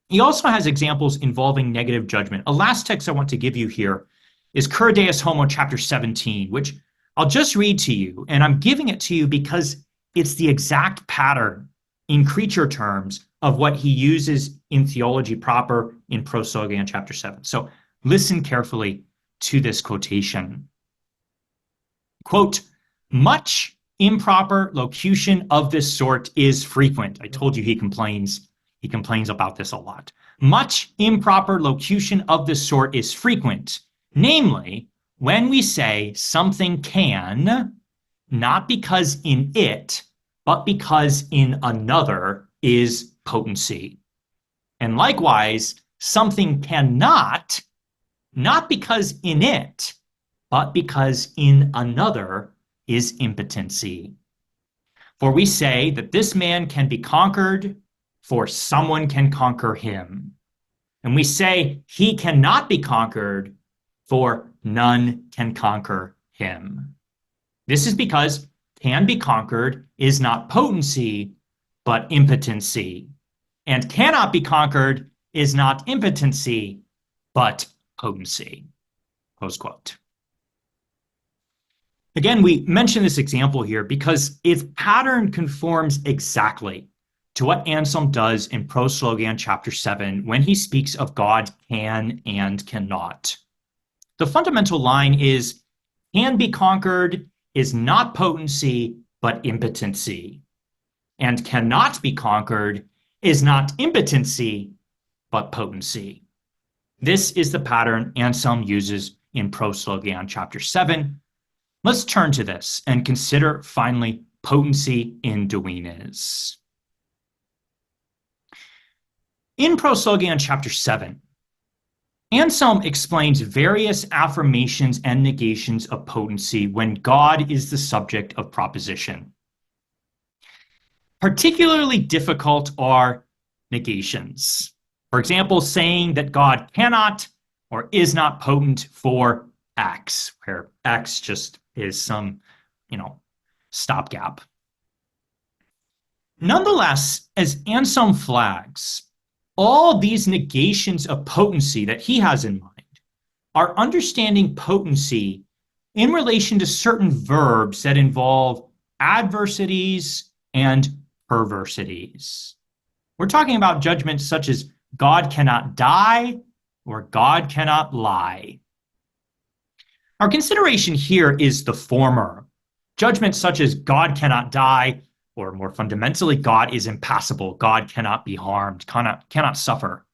He also has examples involving negative judgment. A last text I want to give you here is Cur Deus Homo chapter 17, which I'll just read to you. And I'm giving it to you because it's the exact pattern in creature terms of what he uses in theology proper in Proslogion chapter 7. So listen carefully to this quotation. Quote, much improper locution of this sort is frequent. I told you he complains about this a lot. Much improper locution of this sort is frequent. Namely, when we say something can, not because in it, but because in another is potency. And likewise, something cannot, not because in it, but because in another is impotency. For we say that this man can be conquered, for someone can conquer him. And we say he cannot be conquered, for none can conquer him. This is because can be conquered is not potency, but impotency. And cannot be conquered is not impotency, but potency. Close quote. Again, we mention this example here because its pattern conforms exactly to what Anselm does in Proslogion chapter 7 when he speaks of God can and cannot. The fundamental line is, can be conquered is not potency, but impotency. And cannot be conquered is not impotency, but potency. This is the pattern Anselm uses in Proslogion chapter 7. Let's turn to this and consider finally potency in Duenas. In Proslogion chapter 7, Anselm explains various affirmations and negations of potency when God is the subject of proposition. Particularly difficult are negations. For example, saying that God cannot or is not potent for X, where X just is some, stopgap. Nonetheless, as Anselm flags, all these negations of potency that he has in mind are understanding potency in relation to certain verbs that involve adversities and perversities. We're talking about judgments such as God cannot die or God cannot lie. Our consideration here is the former. Judgments such as God cannot die, or more fundamentally, God is impassible, God cannot be harmed, cannot suffer.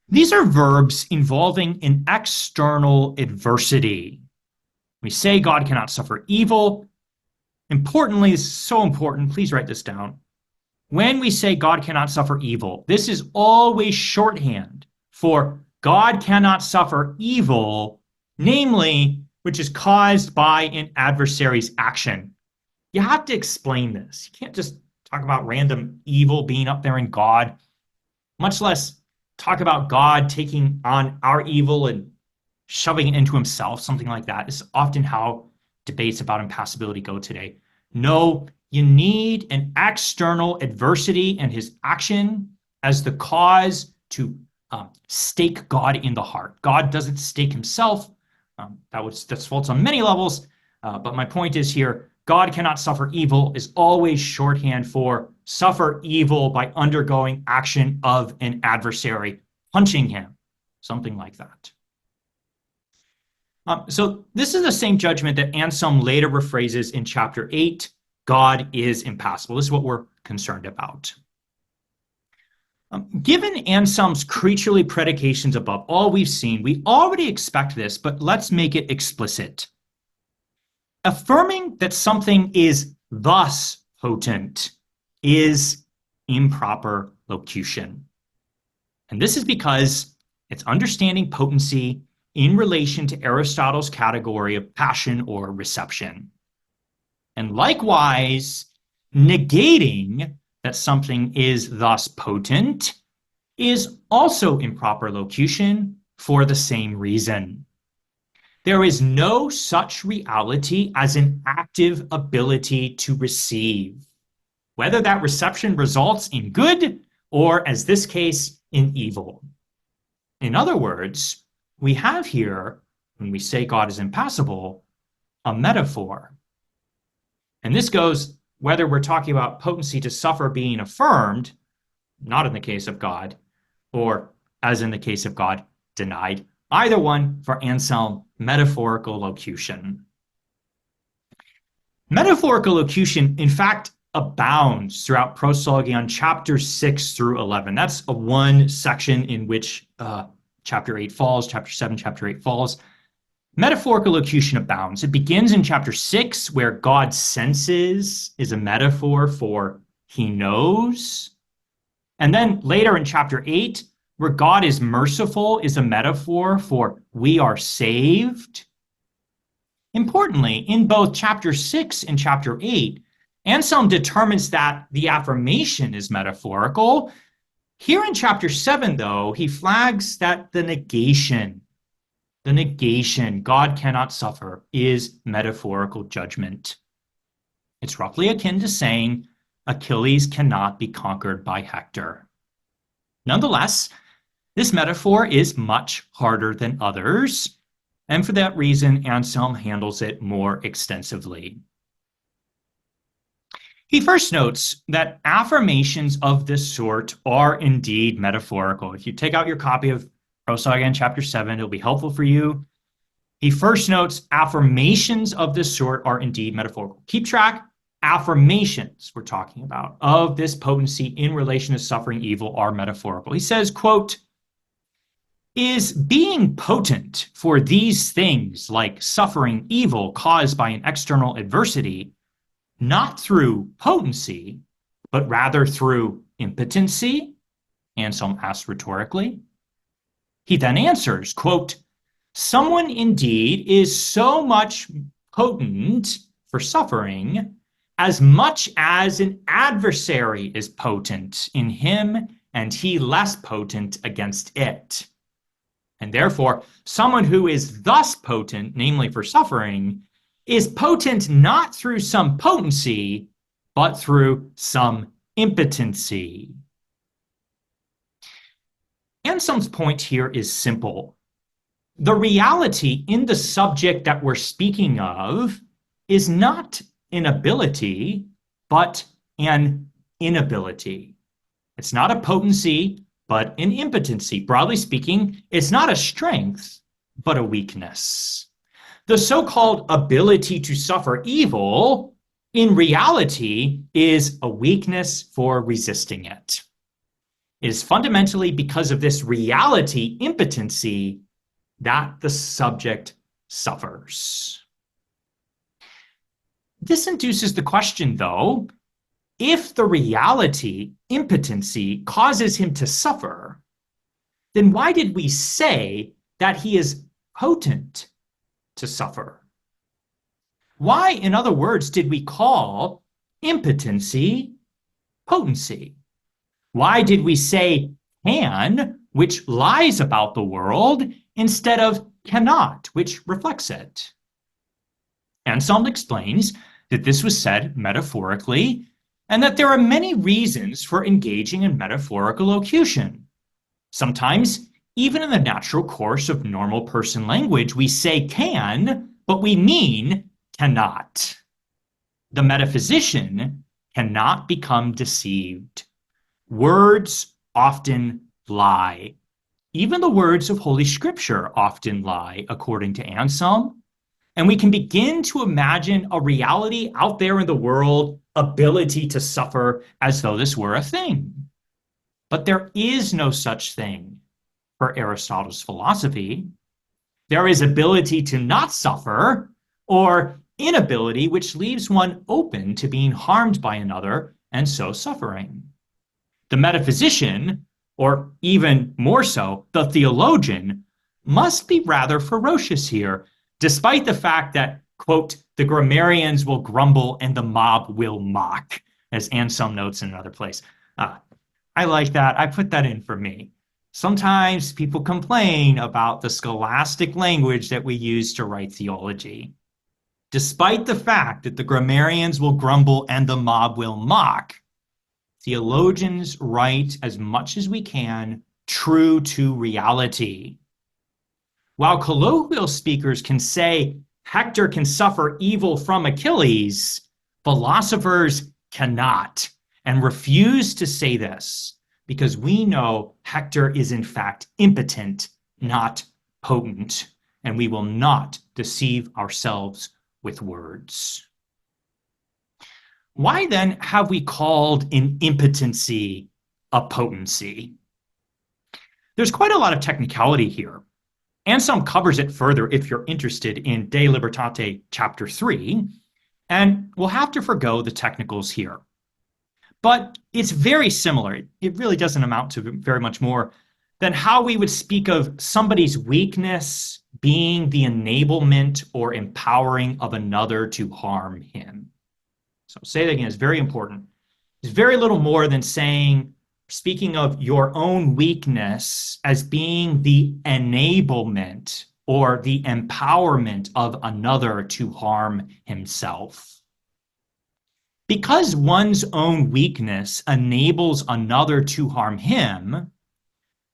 These are verbs involving an external adversity. We say God cannot suffer evil. Importantly, this is so important, please write this down. When we say God cannot suffer evil, this is always shorthand for God cannot suffer evil, namely, which is caused by an adversary's action. You have to explain this. You can't just talk about random evil being up there in God, much less talk about God taking on our evil and shoving it into himself, something like that. This is often how debates about impassibility go today. No, you need an external adversity and his action as the cause to stake God in the heart. God doesn't stake himself. That's false on many levels. But my point is here, God cannot suffer evil is always shorthand for suffer evil by undergoing action of an adversary, punching him, something like that. So this is the same judgment that Anselm later rephrases in chapter 8, God is impassible. This is what we're concerned about. Given Anselm's creaturely predications above all we've seen, we already expect this, but let's make it explicit. Affirming that something is thus potent is improper locution. And this is because it's understanding potency in relation to Aristotle's category of passion or reception. And likewise, negating that something is thus potent is also improper locution for the same reason. There is no such reality as an active ability to receive, whether that reception results in good or, as this case, in evil. In other words, we have here, when we say God is impassible, a metaphor. And this goes whether we're talking about potency to suffer being affirmed, not in the case of God, or as in the case of God, denied. Either one for Anselm, metaphorical locution. Metaphorical locution, in fact, abounds throughout Proslogion chapters 6 through 11. That's a one section in which chapter 8 falls, chapter 7, chapter 8 falls. Metaphorical locution abounds. It begins in chapter 6, where God senses is a metaphor for he knows. And then later in chapter 8, where God is merciful is a metaphor for we are saved. Importantly, in both chapter 6 and chapter 8, Anselm determines that the affirmation is metaphorical. Here in chapter 7, though, he flags that the negation, God cannot suffer, is metaphorical judgment. It's roughly akin to saying Achilles cannot be conquered by Hector. Nonetheless, this metaphor is much harder than others, and for that reason, Anselm handles it more extensively. He first notes that affirmations of this sort are indeed metaphorical. If you take out your copy of Proslogion chapter 7, it'll be helpful for you. He first notes affirmations of this sort are indeed metaphorical. Keep track. Affirmations we're talking about of this potency in relation to suffering evil are metaphorical. He says, quote, is being potent for these things like suffering evil caused by an external adversity not through potency, but rather through impotency? Anselm asks rhetorically. He then answers, quote, someone indeed is so much potent for suffering as much as an adversary is potent in him and he less potent against it. And therefore, someone who is thus potent, namely for suffering, is potent not through some potency, but through some impotency. Anselm's point here is simple. The reality in the subject that we're speaking of is not an ability, but an inability. It's not a potency, but an impotency. Broadly speaking, it's not a strength, but a weakness. The so-called ability to suffer evil, in reality, is a weakness for resisting it. It is fundamentally because of this reality impotency that the subject suffers. This induces the question, though, if the reality impotency causes him to suffer, then why did we say that he is potent to suffer? Why, in other words, did we call impotency potency? Why did we say can, which lies about the world, instead of cannot, which reflects it? Anselm explains that this was said metaphorically, and that there are many reasons for engaging in metaphorical locution. Sometimes, even in the natural course of normal person language, we say can, but we mean cannot. The metaphysician cannot become deceived. Words often lie. Even the words of Holy Scripture often lie, according to Anselm. And we can begin to imagine a reality out there in the world, ability to suffer, as though this were a thing. But there is no such thing for Aristotle's philosophy. There is ability to not suffer, or inability, which leaves one open to being harmed by another and so suffering. The metaphysician, or even more so, the theologian, must be rather ferocious here, despite the fact that, quote, the grammarians will grumble and the mob will mock, as Anselm notes in another place. I like that. I put that in for me. Sometimes people complain about the scholastic language that we use to write theology. Despite the fact that the grammarians will grumble and the mob will mock, theologians write as much as we can true to reality. While colloquial speakers can say Hector can suffer evil from Achilles, philosophers cannot and refuse to say this because we know Hector is in fact impotent, not potent, and we will not deceive ourselves with words. Why then have we called an impotency a potency? There's quite a lot of technicality here. Anselm covers it further if you're interested in De Libertate chapter 3, and we'll have to forgo the technicals here. But it's very similar. It really doesn't amount to very much more than how we would speak of somebody's weakness being the enablement or empowering of another to harm him. So say that again, it's very important. It's very little more than speaking of your own weakness as being the enablement or the empowerment of another to harm himself. Because one's own weakness enables another to harm him,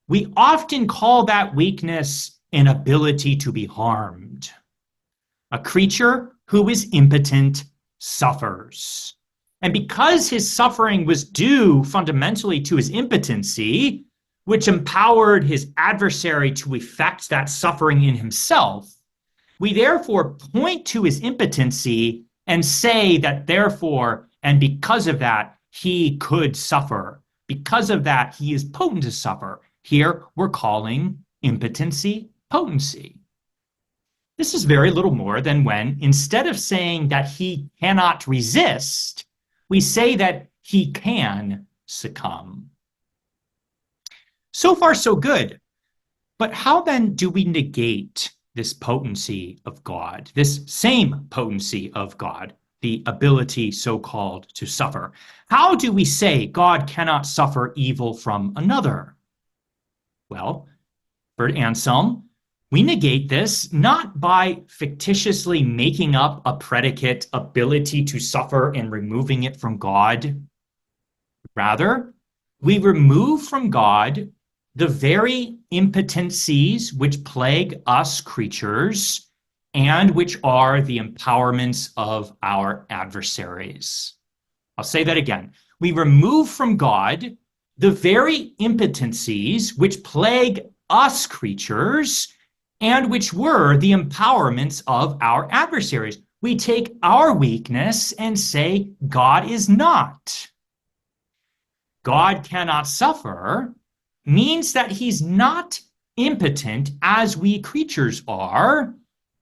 we often call that weakness an ability to be harmed. A creature who is impotent suffers. And because his suffering was due fundamentally to his impotency, which empowered his adversary to effect that suffering in himself, we therefore point to his impotency and say that therefore, and because of that, he could suffer. Because of that, he is potent to suffer. Here we're calling impotency potency. This is very little more than when, instead of saying that he cannot resist, we say that he can succumb. So far, so good. But how then do we negate this potency of God, this same potency of God, the ability so-called to suffer? How do we say God cannot suffer evil from another? Well, for Anselm, we negate this not by fictitiously making up a predicate ability to suffer and removing it from God. Rather, we remove from God the very impotencies which plague us creatures and which are the empowerments of our adversaries. I'll say that again. We remove from God the very impotencies which plague us creatures and which were the empowerments of our adversaries. We take our weakness and say, God is not. God cannot suffer means that he's not impotent as we creatures are,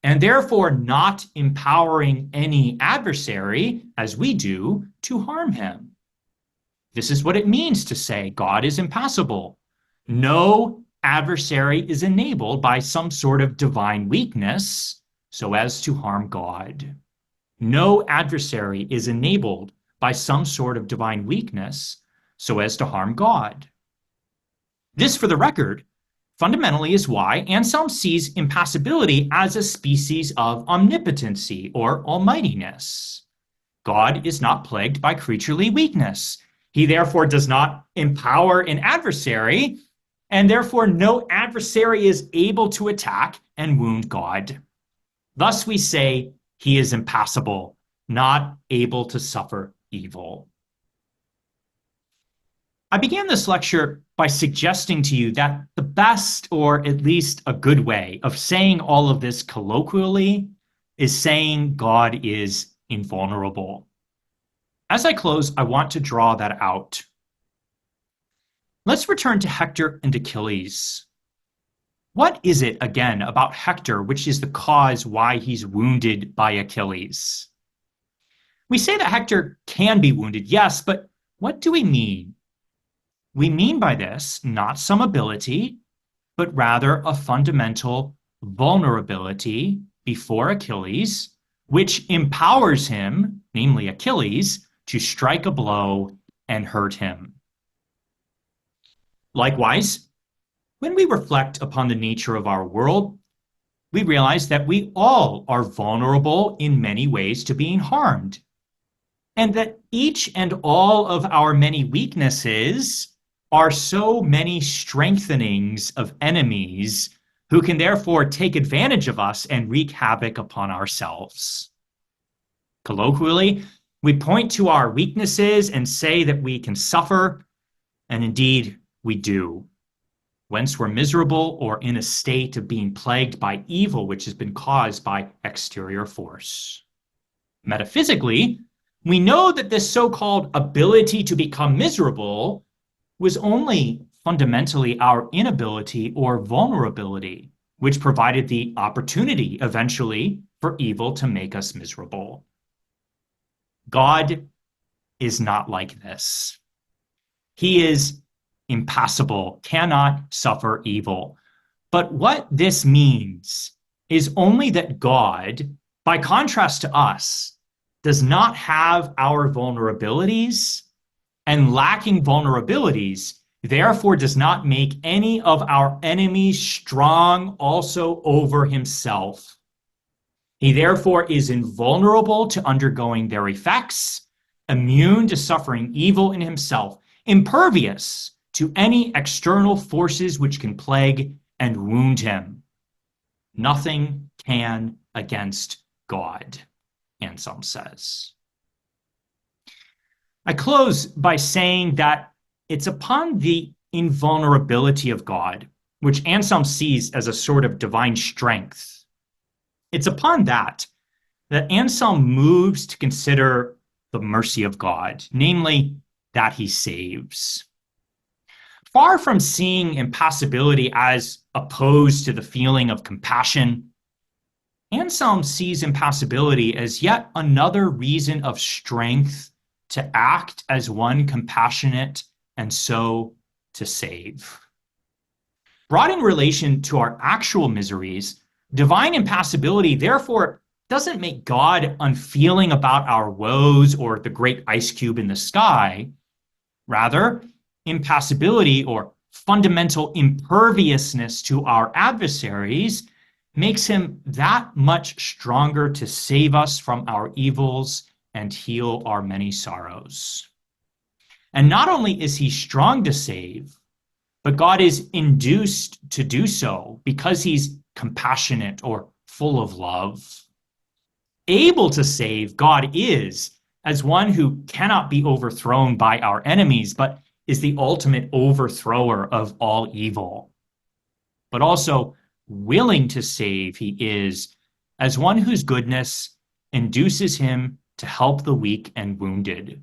and therefore not empowering any adversary, as we do, to harm him. This is what it means to say God is impassible. No adversary is enabled by some sort of divine weakness so as to harm God. No adversary is enabled by some sort of divine weakness so as to harm God. This, for the record, fundamentally is why Anselm sees impassibility as a species of omnipotency or almightiness. God is not plagued by creaturely weakness. He therefore does not empower an adversary, and therefore no adversary is able to attack and wound God. Thus we say he is impassible, not able to suffer evil. I began this lecture by suggesting to you that the best, or at least a good way of saying all of this colloquially is saying God is invulnerable. As I close, I want to draw that out. Let's return to Hector and Achilles. What is it, again, about Hector which is the cause why he's wounded by Achilles? We say that Hector can be wounded, yes, but what do we mean? We mean by this not some ability, but rather a fundamental vulnerability before Achilles, which empowers him, namely Achilles, to strike a blow and hurt him. Likewise, when we reflect upon the nature of our world, we realize that we all are vulnerable in many ways to being harmed, and that each and all of our many weaknesses are so many strengthenings of enemies who can therefore take advantage of us and wreak havoc upon ourselves. Colloquially, we point to our weaknesses and say that we can suffer, and indeed we do. Whence we're miserable or in a state of being plagued by evil which has been caused by exterior force. Metaphysically, we know that this so-called ability to become miserable was only fundamentally our inability or vulnerability, which provided the opportunity eventually for evil to make us miserable. God is not like this. He is impassible, cannot suffer evil. But what this means is only that God, by contrast to us, does not have our vulnerabilities, and lacking vulnerabilities, therefore does not make any of our enemies strong also over himself. He therefore is invulnerable to undergoing their effects, immune to suffering evil in himself, impervious to any external forces which can plague and wound him. Nothing can against God, Anselm says. I close by saying that it's upon the invulnerability of God, which Anselm sees as a sort of divine strength. It's upon that Anselm moves to consider the mercy of God, namely that he saves. Far from seeing impassibility as opposed to the feeling of compassion, Anselm sees impassibility as yet another reason of strength to act as one compassionate and so to save. Brought in relation to our actual miseries, divine impassibility therefore doesn't make God unfeeling about our woes or the great ice cube in the sky. Rather, impassibility or fundamental imperviousness to our adversaries makes him that much stronger to save us from our evils and heal our many sorrows. And not only is he strong to save, but God is induced to do so because he's compassionate or full of love. Able to save, God is, as one who cannot be overthrown by our enemies, but is the ultimate overthrower of all evil. But also willing to save he is, as one whose goodness induces him to help the weak and wounded.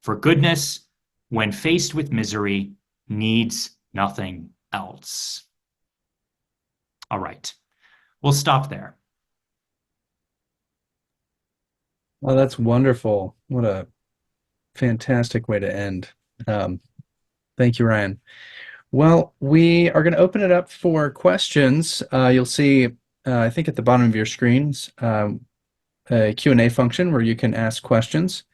For goodness, when faced with misery, needs nothing else. All right, we'll stop there. Well, that's wonderful. What a fantastic way to end. Um, Thank you, Ryan. Well, we are going to open it up for questions. You'll see, I think at the bottom of your screens, a Q&A function where you can ask questions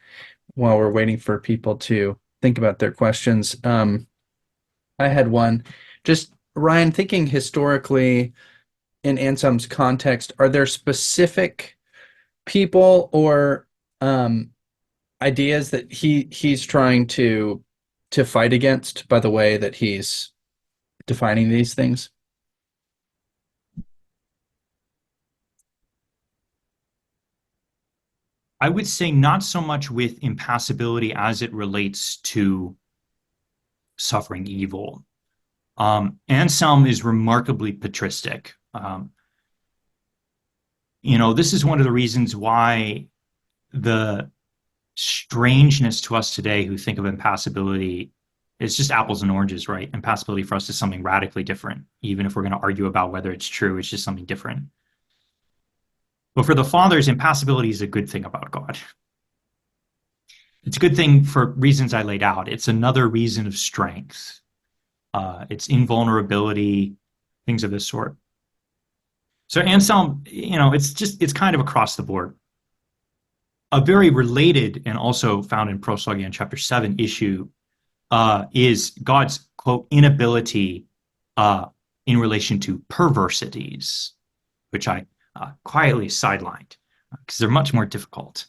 while we're waiting for people to think about their questions. I had one. Just, Ryan, thinking historically in Anselm's context, are there specific people or ideas that he's trying to fight against by the way that he's defining these things? I would say not so much with impassibility as it relates to suffering evil. Anselm is remarkably patristic. This is one of the reasons why the strangeness to us today who think of impassibility is just apples and oranges, right? Impassibility for us is something radically different. Even if we're going to argue about whether it's true, it's just something different. But for the fathers, impassibility is a good thing about God. It's a good thing for reasons I laid out. It's another reason of strength. It's invulnerability, things of this sort. So Anselm, it's kind of across the board. A very related and also found in Proslogion chapter 7 issue is God's, quote, inability in relation to perversities, which I quietly sidelined because they're much more difficult.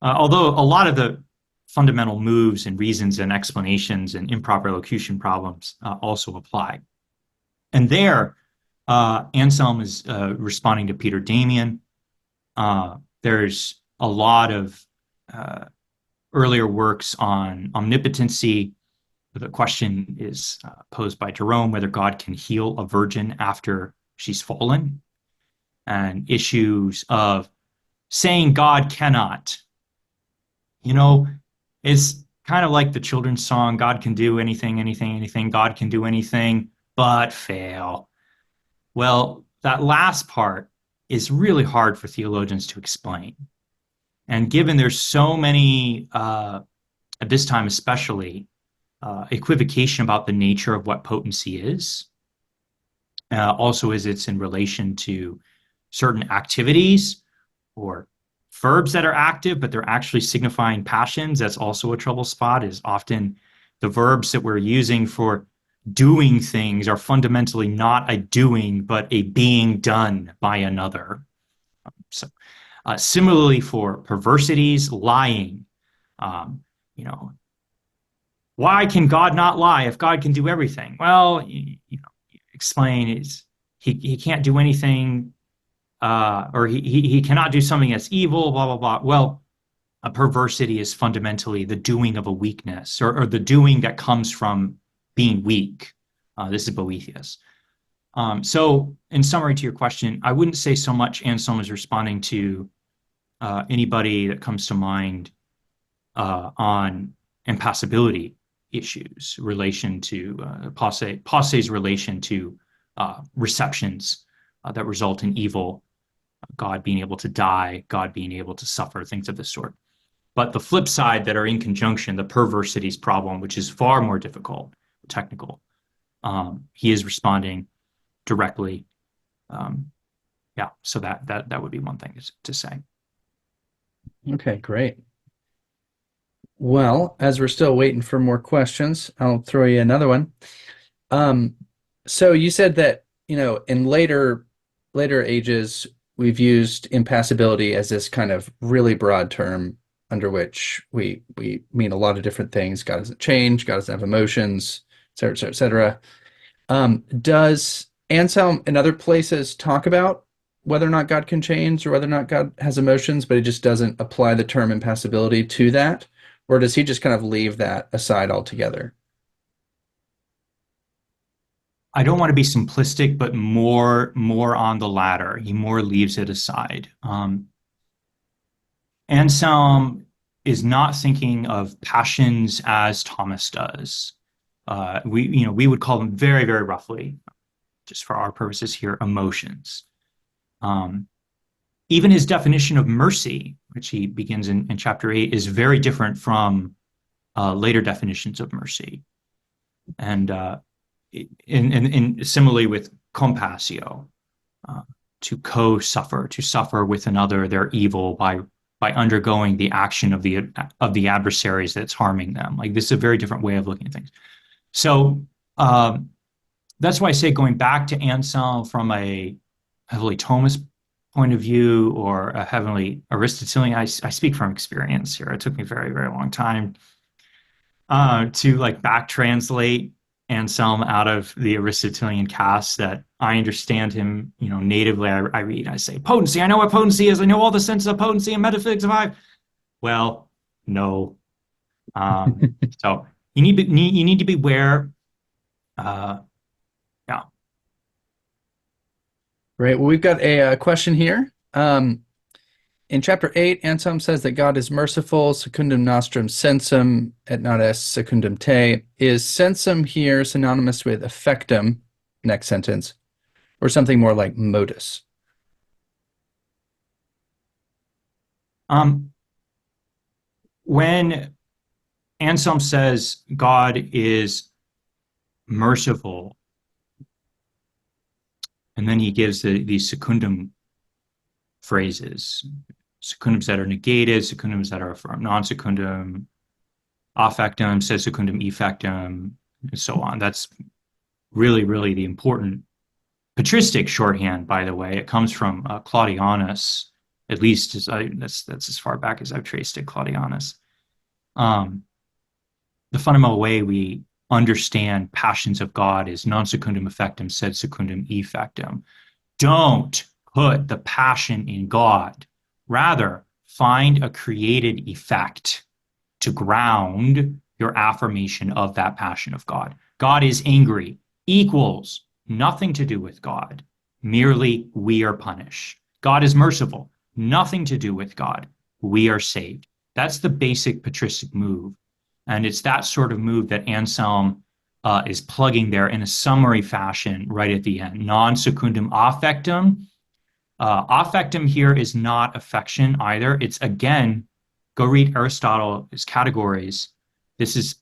Although a lot of the fundamental moves and reasons and explanations and improper locution problems also apply. And there, Anselm is responding to Peter Damian. There's a lot of earlier works on omnipotency. The question is posed by Jerome whether God can heal a virgin after she's fallen, and issues of saying God cannot. It's kind of like the children's song, God can do anything, anything, anything. God can do anything but fail. Well, that last part is really hard for theologians to explain. And given there's so many, at this time especially, equivocation about the nature of what potency is, also as it's in relation to certain activities or verbs that are active, but they're actually signifying passions. That's also a trouble spot, is often the verbs that we're using for doing things are fundamentally not a doing, but a being done by another. So similarly for perversities, lying, why can God not lie if God can do everything? Well, explain is he can't do anything, or he cannot do something that's evil, blah, blah, blah. Well, a perversity is fundamentally the doing of a weakness, or the doing that comes from being weak. This is Boethius. So in summary to your question, I wouldn't say so much Anselm is responding to anybody that comes to mind on impassibility issues, relation to posse's relation to receptions that result in evil, God being able to die, God being able to suffer, things of this sort. But the flip side that are in conjunction, the perversities problem, which is far more difficult, technical, he is responding directly. So that would be one thing to say. Okay, great. Well, as we're still waiting for more questions, I'll throw you another one. So you said that, in later ages, we've used impassibility as this kind of really broad term under which we mean a lot of different things. God doesn't change, God doesn't have emotions, et cetera, et cetera, et cetera. Does Anselm in other places talk about whether or not God can change or whether or not God has emotions, but he just doesn't apply the term impassibility to that? Or does he just kind of leave that aside altogether? I don't want to be simplistic, but more on the latter. He more leaves it aside. Anselm is not thinking of passions as Thomas does. We would call them very, very roughly, just for our purposes here, emotions. Even his definition of mercy, which he begins in chapter 8, is very different from later definitions of mercy. And similarly with compassio, to co-suffer, to suffer with another their evil by undergoing the action of the adversaries that's harming them. Like, this is a very different way of looking at things. So that's why I say, going back to Anselm from a heavily Thomist point of view or a heavily Aristotelian, I speak from experience here. It took me a very, very long time to like back translate Anselm out of the Aristotelian cast, that I understand him, natively. I read, I say, potency, I know what potency is. I know all the senses of potency and metaphysics of I. Well, no. So you need to beware. Yeah. Right. Well, we've got a question here. In chapter 8, Anselm says that God is merciful, secundum nostrum sensum, et not est secundum te. Is sensum here synonymous with effectum, next sentence, or something more like modus? When Anselm says God is merciful, and then he gives these secundum phrases, secundums that are negated, secundums that are non-secundum, affectum, sed secundum effectum, and so on. That's really, really the important patristic shorthand, by the way. It comes from Claudianus, at least that's as far back as I've traced it, Claudianus. The fundamental way we understand passions of God is non secundum effectum, sed secundum effectum. Don't put the passion in God. Rather, find a created effect to ground your affirmation of that passion of God. God is angry equals nothing to do with God. Merely we are punished. God is merciful. Nothing to do with God. We are saved. That's the basic patristic move. And it's that sort of move that Anselm is plugging there in a summary fashion right at the end. Non secundum affectum. Affectum here is not affection either. It's, again, go read Aristotle's categories. This is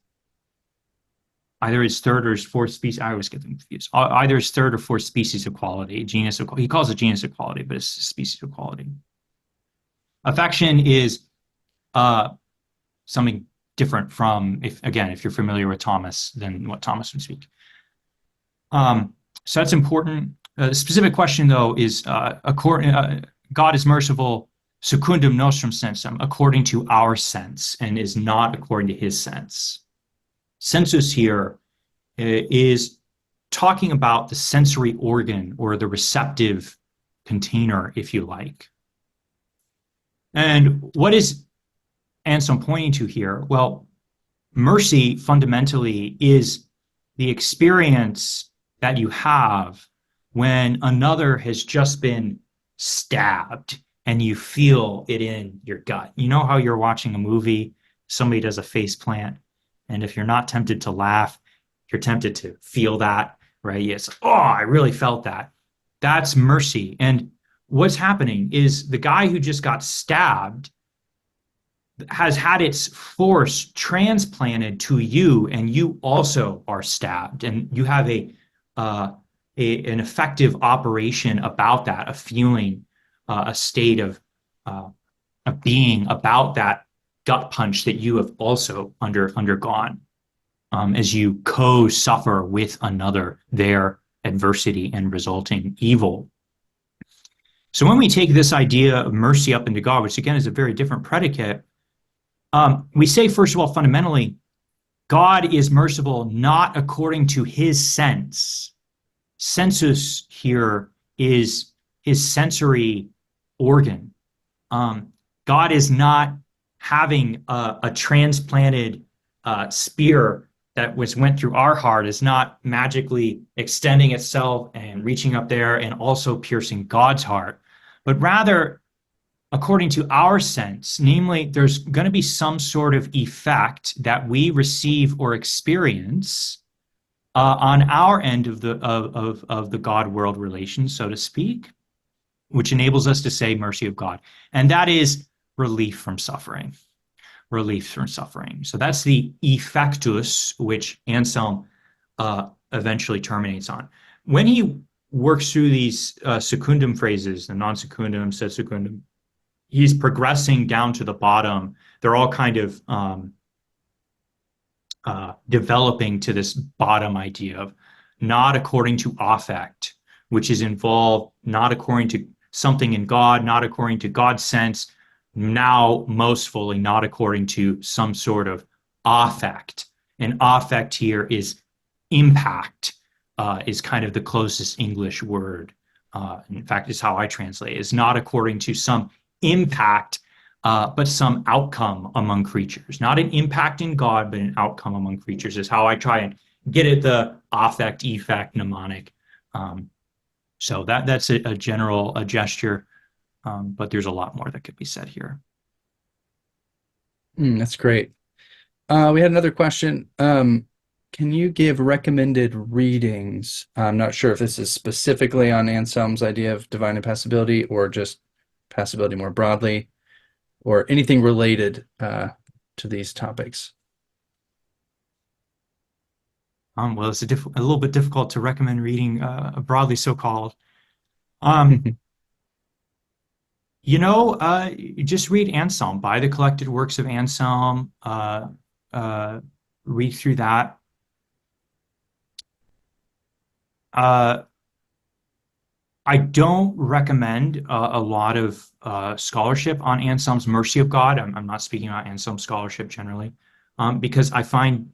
either his third or his fourth species. I always get them confused. Either his third or fourth species of quality, genus of, he calls it genus of quality, but it's species of quality. Affection is something different from, if you're familiar with Thomas, than what Thomas would speak. So that's important. The specific question, though, is God is merciful, secundum nostrum sensum, according to our sense, and is not according to his sense. Sensus here is talking about the sensory organ, or the receptive container, if you like. And what is Anselm pointing to here? Well, mercy fundamentally is the experience that you have when another has just been stabbed and you feel it in your gut. You know how you're watching a movie, somebody does a face plant, and if you're not tempted to laugh, you're tempted to feel that, right? Yes, oh, I really felt that. That's mercy. And what's happening is the guy who just got stabbed has had its force transplanted to you, and you also are stabbed, and you have an effective operation about that, a feeling, a state of a being about that gut punch that you have also undergone as you co-suffer with another their adversity and resulting evil. So when we take this idea of mercy up into God, which again is a very different predicate, we say, first of all, fundamentally, God is merciful not according to his sense. Sensus here is his sensory organ. God is not having a transplanted spear that was went through our heart is not magically extending itself and reaching up there and also piercing God's heart, but rather according to our sense, namely, there's going to be some sort of effect that we receive or experience on our end of the God world relation, so to speak, which enables us to say mercy of God, and that is relief from suffering. Relief from suffering. So that's the effectus, which Anselm eventually terminates on. When he works through these secundum phrases, the non secundum, sed secundum, he's progressing down to the bottom. They're all kind of developing to this bottom idea of not according to affect, which is involved not according to something in God, not according to God's sense, now most fully not according to some sort of affect. And affect here is impact, is kind of the closest English word. In fact, is how I translate it. It's not according to some impact, but some outcome among creatures. Not an impact in God, but an outcome among creatures is how I try and get at the affect, effect, mnemonic. So that's a general gesture, but there's a lot more that could be said here. That's great. We had another question. Can you give recommended readings? I'm not sure if this is specifically on Anselm's idea of divine impassibility or just passibility more broadly, or anything related to these topics. Well, it's a little bit difficult to recommend reading broadly so-called. Um, you just read Anselm, buy the collected works of Anselm, read through that. I don't recommend a lot of scholarship on Anselm's Mercy of God. I'm not speaking about Anselm scholarship generally, because I find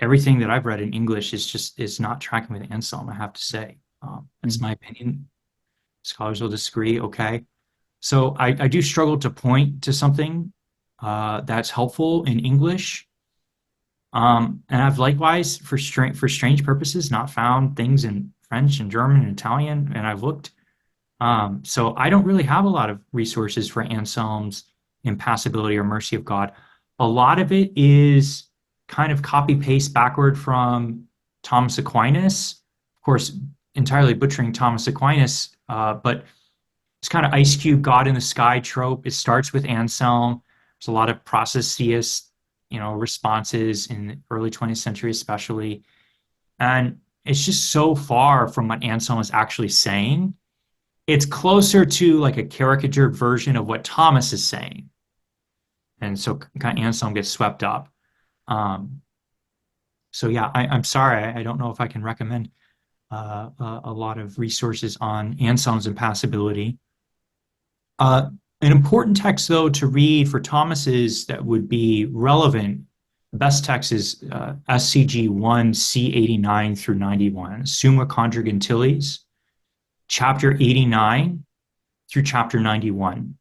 everything that I've read in English is not tracking with Anselm, I have to say. That's my opinion. Scholars will disagree, okay. So I do struggle to point to something that's helpful in English. And I've likewise, for strange purposes, not found things in French and German and Italian, and I've looked. So I don't really have a lot of resources for Anselm's impassibility or mercy of God. A lot of it is kind of copy paste backward from Thomas Aquinas. Of course, entirely butchering Thomas Aquinas, but it's kind of ice cube God in the sky trope. It starts with Anselm. There's a lot of process theist, responses in the early 20th century, especially. And it's just so far from what Anselm is actually saying. It's closer to like a caricatured version of what Thomas is saying. And so kind of Anselm gets swept up. So yeah, I'm sorry. I don't know if I can recommend a lot of resources on Anselm's impassibility. An important text, though, to read for Thomas's that would be relevant, the best text is SCG 1, C89 through 91, Summa Contra Gentiles, chapter 89 through chapter 91,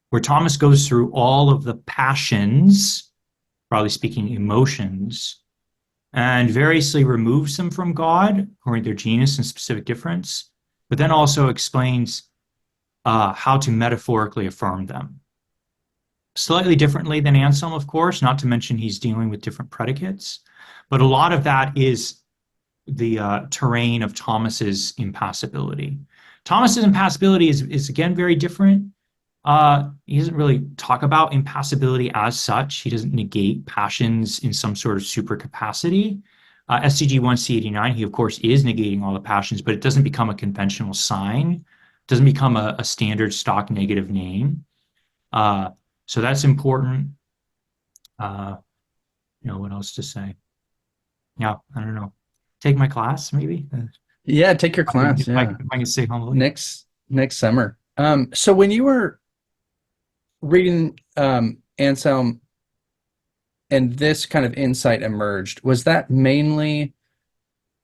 where Thomas goes through all of the passions, broadly speaking, emotions, and variously removes them from God, according to their genus and specific difference, but then also explains how to metaphorically affirm them. Slightly differently than Anselm, of course, not to mention he's dealing with different predicates, but a lot of that is the terrain of Thomas's impassibility. Thomas's impassibility is again very different. He doesn't really talk about impassibility as such. He doesn't negate passions in some sort of super capacity. SCG 1C89, he of course is negating all the passions, but it doesn't become a conventional sign. It doesn't become a standard stock negative name. So that's important. What else to say? Yeah, I don't know. Take my class, maybe. Yeah, take your class. If I Yeah, can stay home. next summer. So when you were reading Anselm and this kind of insight emerged, was that mainly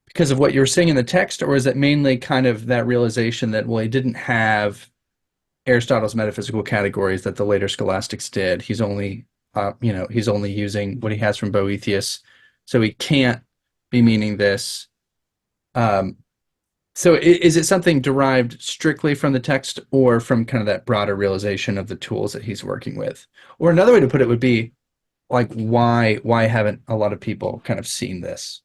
because of what you were seeing in the text, or is it mainly kind of that realization that, well, he didn't have Aristotle's metaphysical categories that the later scholastics did? He's only using what he has from Boethius so he can't be meaning this. Um, so is it something derived strictly from the text or from kind of that broader realization of the tools that he's working with? Or another way to put it would be like why haven't a lot of people kind of seen this?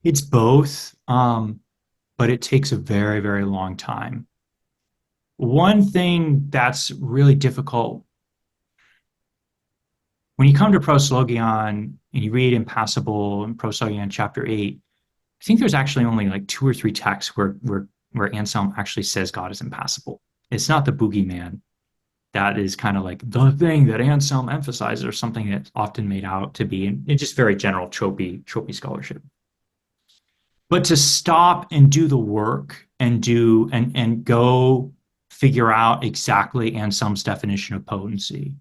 It's both, but it takes a very, very long time. One thing that's really difficult when you come to Proslogion and you read Impassible and Proslogion chapter 8, I think there's actually only like two or three texts where Anselm actually says God is impassible. It's not the boogeyman that is kind of like the thing that Anselm emphasizes or something that's often made out to be in just very general tropey scholarship. But to stop and do the work and do and go figure out exactly Anselm's definition of potency,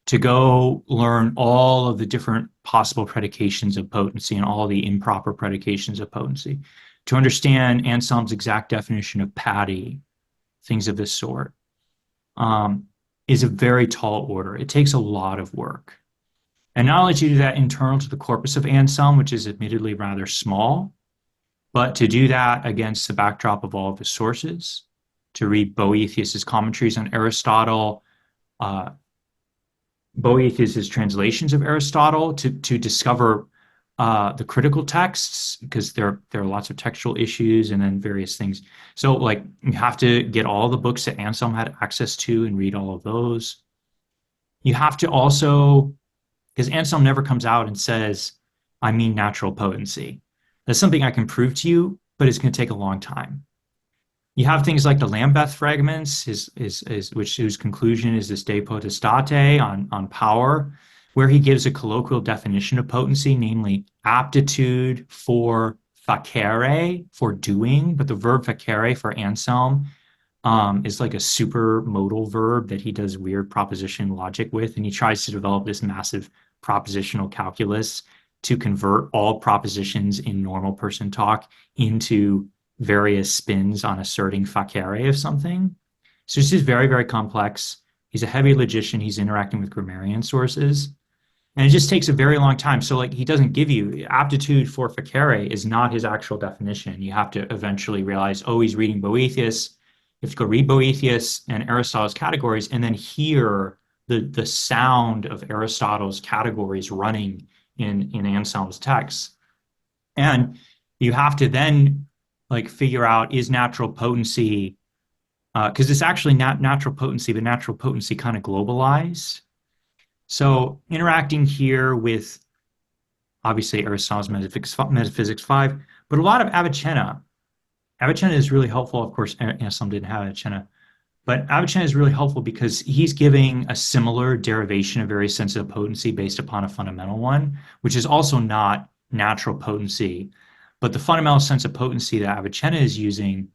to go learn all of the different possible predications of potency and all the improper predications of potency, to understand Anselm's exact definition of patty, things of this sort, is a very tall order. It takes a lot of work. And not only to do that internal to the corpus of Anselm, which is admittedly rather small, but to do that against the backdrop of all of his sources, to read Boethius's commentaries on Aristotle, Boethius's translations of Aristotle, to discover the critical texts, because there are lots of textual issues and then various things. So like you have to get all the books that Anselm had access to and read all of those. You have to also, because Anselm never comes out and says, I mean natural potency. That's something I can prove to you, but it's going to take a long time. You have things like the Lambeth fragments, whose conclusion is this De Potestate on power, where he gives a colloquial definition of potency, namely aptitude for facere, for doing, but the verb facere for Anselm is like a super modal verb that he does weird proposition logic with, and he tries to develop this massive propositional calculus to convert all propositions in normal person talk into various spins on asserting facere of something. So it's just very, very complex. He's a heavy logician. He's interacting with grammarian sources. And it just takes a very long time. So like he doesn't give you aptitude for facere is not his actual definition. You have to eventually realize, oh, he's reading Boethius. You have to go read Boethius and Aristotle's categories and then hear the sound of Aristotle's categories running in Anselm's text. And you have to then like figure out, is natural potency, because it's actually not natural potency, but natural potency kind of globalized. So interacting here with obviously Aristotle's Metaphysics 5, but a lot of Avicenna. Avicenna is really helpful. Of course, Anselm didn't have Avicenna, but Avicenna is really helpful because he's giving a similar derivation of very sensitive potency based upon a fundamental one, which is also not natural potency. But the fundamental sense of potency that Avicenna is using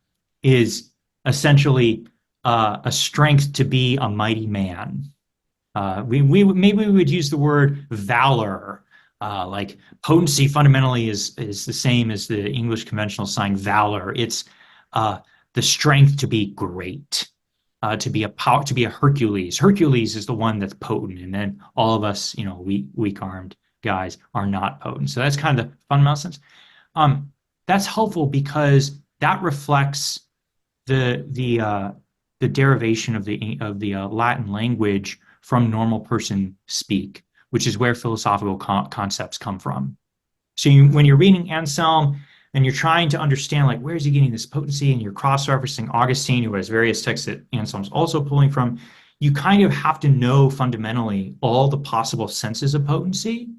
is essentially a strength to be a mighty man. Maybe we would use the word valor. Like potency fundamentally is the same as the English conventional sign valor. It's the strength to be great, to be a Hercules. Hercules is the one that's potent, and then all of us, weak-armed guys are not potent. So that's kind of the fundamental sense. That's helpful because that reflects the derivation of the Latin language from normal person speak, which is where philosophical concepts come from. So when you're reading Anselm and you're trying to understand, like, where is he getting this potency, and you're cross-referencing Augustine, who has various texts that Anselm's also pulling from, you kind of have to know fundamentally all the possible senses of potency,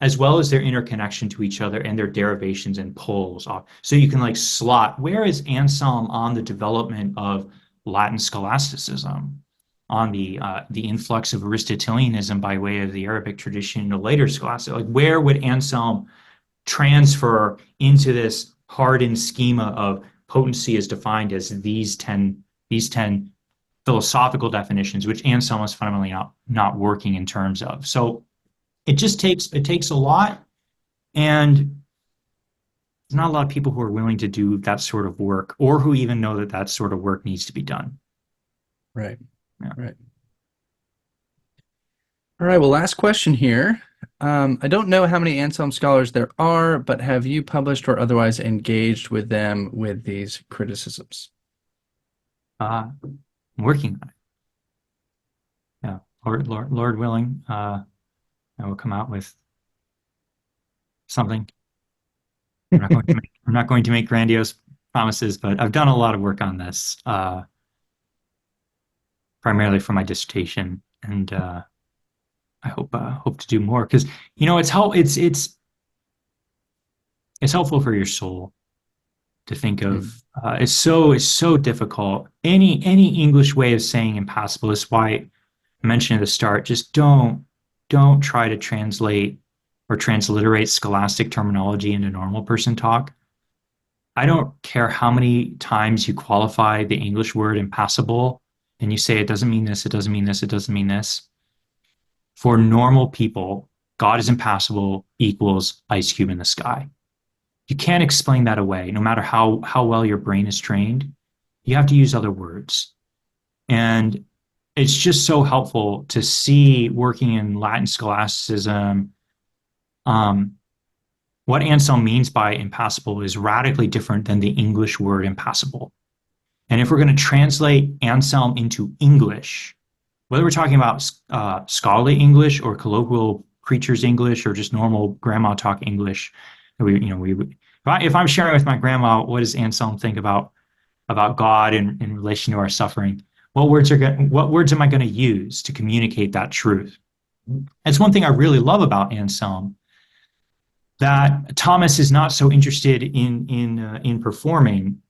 as well as their interconnection to each other and their derivations and pulls off. So you can like slot, where is Anselm on the development of Latin scholasticism, on the influx of Aristotelianism by way of the Arabic tradition in the later scholastic? Like, where would Anselm transfer into this hardened schema of potency as defined as these 10 philosophical definitions, which Anselm is fundamentally not working in terms of? So it takes a lot, and there's not a lot of people who are willing to do that sort of work, or who even know that sort of work needs to be done. Right. Yeah. Right. All right. Well, last question here. I don't know how many Anselm scholars there are, but have you published or otherwise engaged with them with these criticisms? I'm working on it. Yeah, Lord willing, I will come out with something. I'm not going to make grandiose promises, but I've done a lot of work on this, primarily for my dissertation, and I hope to do more because it's helpful for your soul to think Hmm. of. It's so difficult. Any English way of saying impassible is why I mentioned at the start. Just don't try to translate or transliterate scholastic terminology into normal person talk. I don't care how many times you qualify the English word impassible and you say it doesn't mean this, it doesn't mean this, it doesn't mean this. For normal people, God is impassible equals ice cube in the sky. You can't explain that away, no matter how well your brain is trained. You have to use other words. And it's just so helpful to see working in Latin scholasticism. Um, what Anselm means by impassible is radically different than the English word impassible. And if we're going to translate Anselm into English, whether we're talking about scholarly English or colloquial preacher's English or just normal grandma talk English, if I'm sharing with my grandma, what does Anselm think about God in relation to our suffering? What words am I going to use to communicate that truth? That's one thing I really love about Anselm that Thomas is not so interested in performing.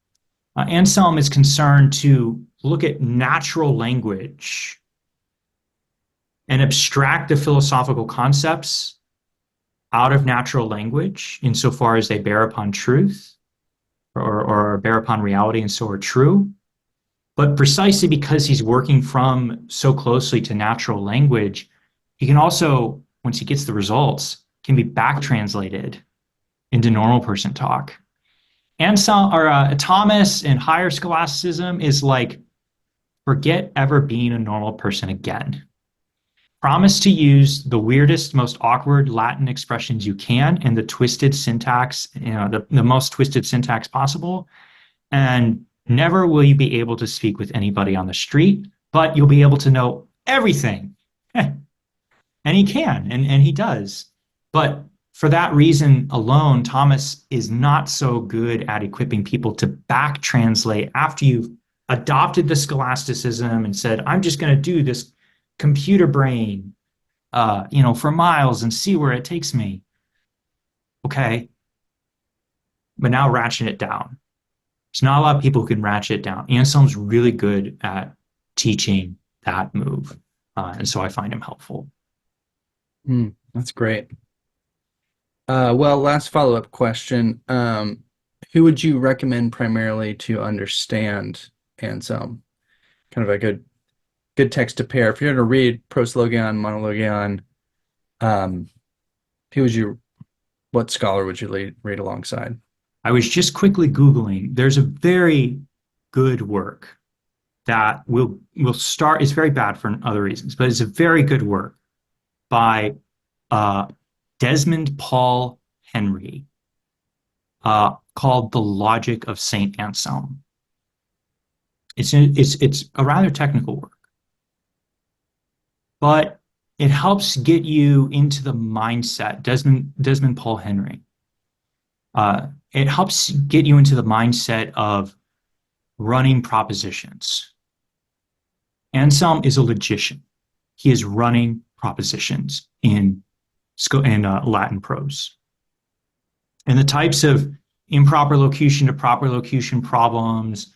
Anselm is concerned to look at natural language and abstract the philosophical concepts out of natural language insofar as they bear upon truth or bear upon reality and so are true. But precisely because he's working from so closely to natural language, he can also, once he gets the results, can be back translated into normal person talk. And some or Thomas in higher scholasticism is like, forget ever being a normal person again. Promise to use the weirdest, most awkward Latin expressions you can and the twisted syntax, the most twisted syntax possible. And never will you be able to speak with anybody on the street, but you'll be able to know everything. And he can, and he does. But for that reason alone, Thomas is not so good at equipping people to back translate after you've adopted the scholasticism and said, I'm just going to do this computer brain, for miles and see where it takes me. Okay. But now ratchet it down. There's not a lot of people who can ratchet it down. Anselm's really good at teaching that move. And so I find him helpful. That's great. Well, last follow-up question. Who would you recommend primarily to understand Anselm? Kind of a good text to pair. If you're going to read Proslogion, Monologion, um, who would you, what scholar would you read alongside? I was just quickly Googling. There's a very good work that will start. It's very bad for other reasons, but it's a very good work by uh, Desmond Paul Henry called "The Logic of Saint Anselm." It's a rather technical work, but it helps get you into the mindset. Desmond Paul Henry. It helps get you into the mindset of running propositions. Anselm is a logician. He is running propositions in Latin prose. And the types of improper locution to proper locution problems,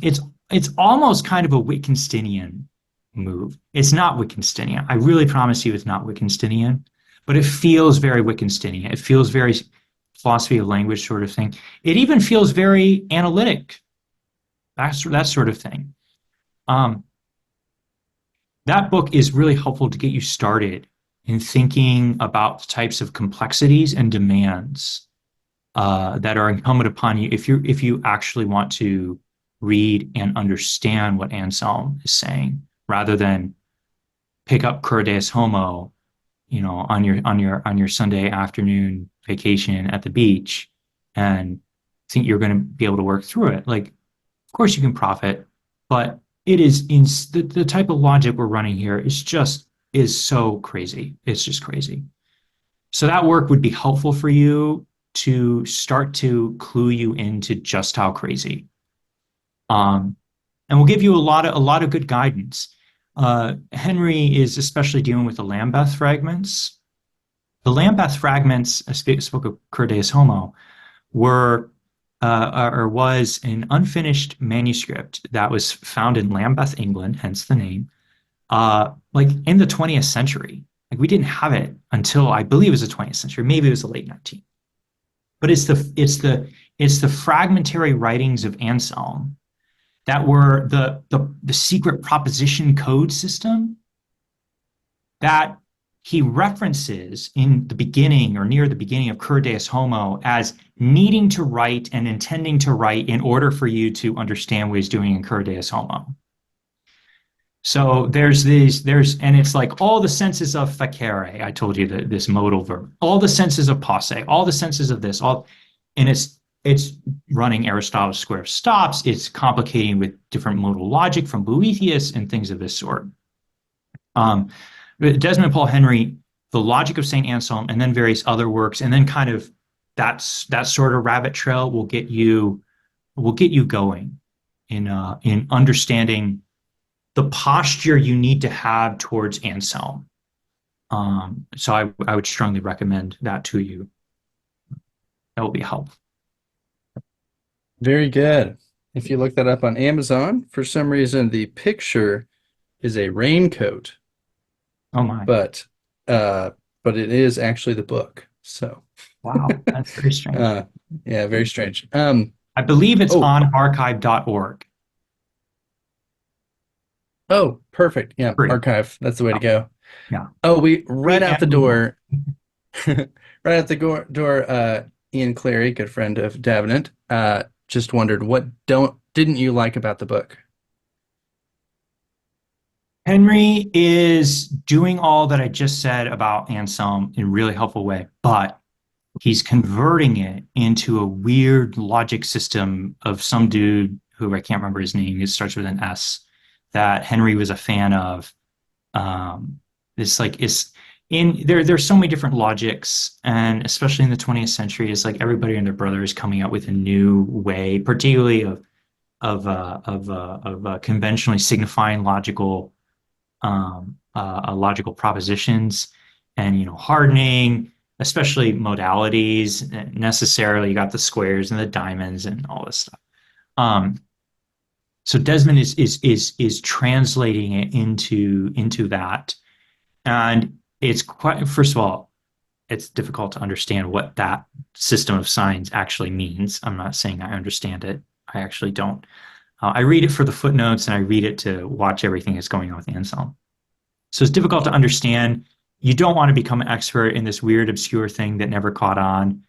it's almost kind of a Wittgensteinian move. It's not Wittgensteinian. I really promise you it's not Wittgensteinian, but it feels very Wittgensteinian. It feels very philosophy of language sort of thing. It even feels very analytic, that sort of thing. That book is really helpful to get you started in thinking about the types of complexities and demands that are incumbent upon you if you actually want to read and understand what Anselm is saying, rather than pick up Cur Deus Homo on your Sunday afternoon vacation at the beach and think you're going to be able to work through it. Like, of course you can profit, but it is in the type of logic we're running here is so crazy. It's just crazy. So that work would be helpful for you to start to clue you into just how crazy. Um, and we'll give you a lot of good guidance. Henry is especially dealing with the Lambeth fragments. The Lambeth fragments, I spoke of Cur Deus Homo, were or was an unfinished manuscript that was found in Lambeth, England, hence the name, like in the 20th century. Like we didn't have it until I believe it was the 20th century, maybe it was the late 19th. But it's the fragmentary writings of Anselm that were the secret proposition code system that he references in the beginning or near the beginning of Cur Deus Homo as needing to write and intending to write in order for you to understand what he's doing in Cur Deus Homo. So and it's like all the senses of facere. I told you that this modal verb, all the senses of posse, all the senses of this, and it's running Aristotle's square of stops. It's complicating with different modal logic from Boethius and things of this sort. Desmond Paul Henry, the logic of St. Anselm, and then various other works, and then kind of that sort of rabbit trail will get you going in understanding the posture you need to have towards Anselm. So I would strongly recommend that to you. That will be helpful. Very good. If you look that up on Amazon, for some reason the picture is a raincoat, Oh my. but it is actually the book. So Wow, that's very strange. yeah, very strange. I believe it's Oh, on archive.org. oh, perfect. Yeah, Free. archive. That's the way to Yeah. go. Yeah. Oh, we right Free out the and legal. door, right out the door. Ian Clary, good friend of Davenant, just wondered what didn't you like about the book? Henry is doing all that I just said about Anselm in a really helpful way, but he's converting it into a weird logic system of some dude who I can't remember his name. It starts with an S that Henry was a fan of. This like is in there. There's so many different logics, and especially in the 20th century, it's like everybody and their brother is coming up with a new way, particularly of conventionally signifying logical propositions, and hardening, especially modalities. Necessarily, you got the squares and the diamonds and all this stuff. So Desmond is translating it into that, and it's quite. First of all, it's difficult to understand what that system of signs actually means. I'm not saying I understand it. I actually don't. I read it for the footnotes and I read it to watch everything that's going on with Anselm. So it's difficult to understand. You don't want to become an expert in this weird, obscure thing that never caught on.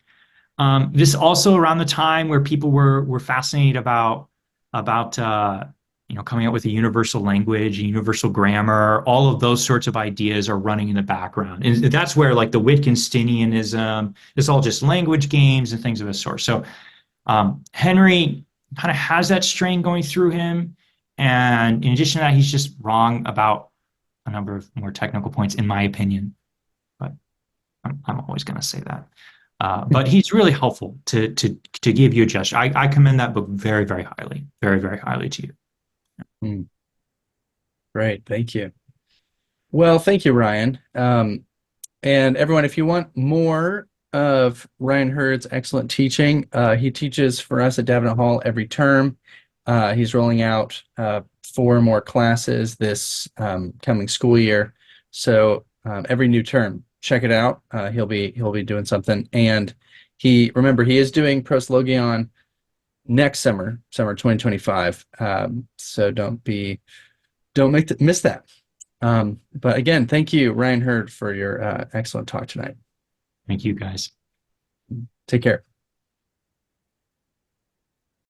This also around the time where people were fascinated about coming up with a universal language, a universal grammar. All of those sorts of ideas are running in the background, and that's where like the Wittgensteinianism, it's all just language games and things of this sort. So Henry kind of has that strain going through him, and in addition to that, he's just wrong about a number of more technical points, in my opinion. But I'm always going to say that. But he's really helpful to give you a gesture. I commend that book very, very highly, very, very highly to you. Hmm. Great, thank you. Well, thank you, Ryan. And everyone, if you want more of Ryan Hurd's excellent teaching, he teaches for us at Davenant Hall every term. He's rolling out 4 more classes this coming school year. So every new term, check it out. He'll be doing something. And he is doing Proslogion next summer 2025. So don't miss that. But again, thank you, Ryan Hurd, for your excellent talk tonight. Thank you, guys. Take care.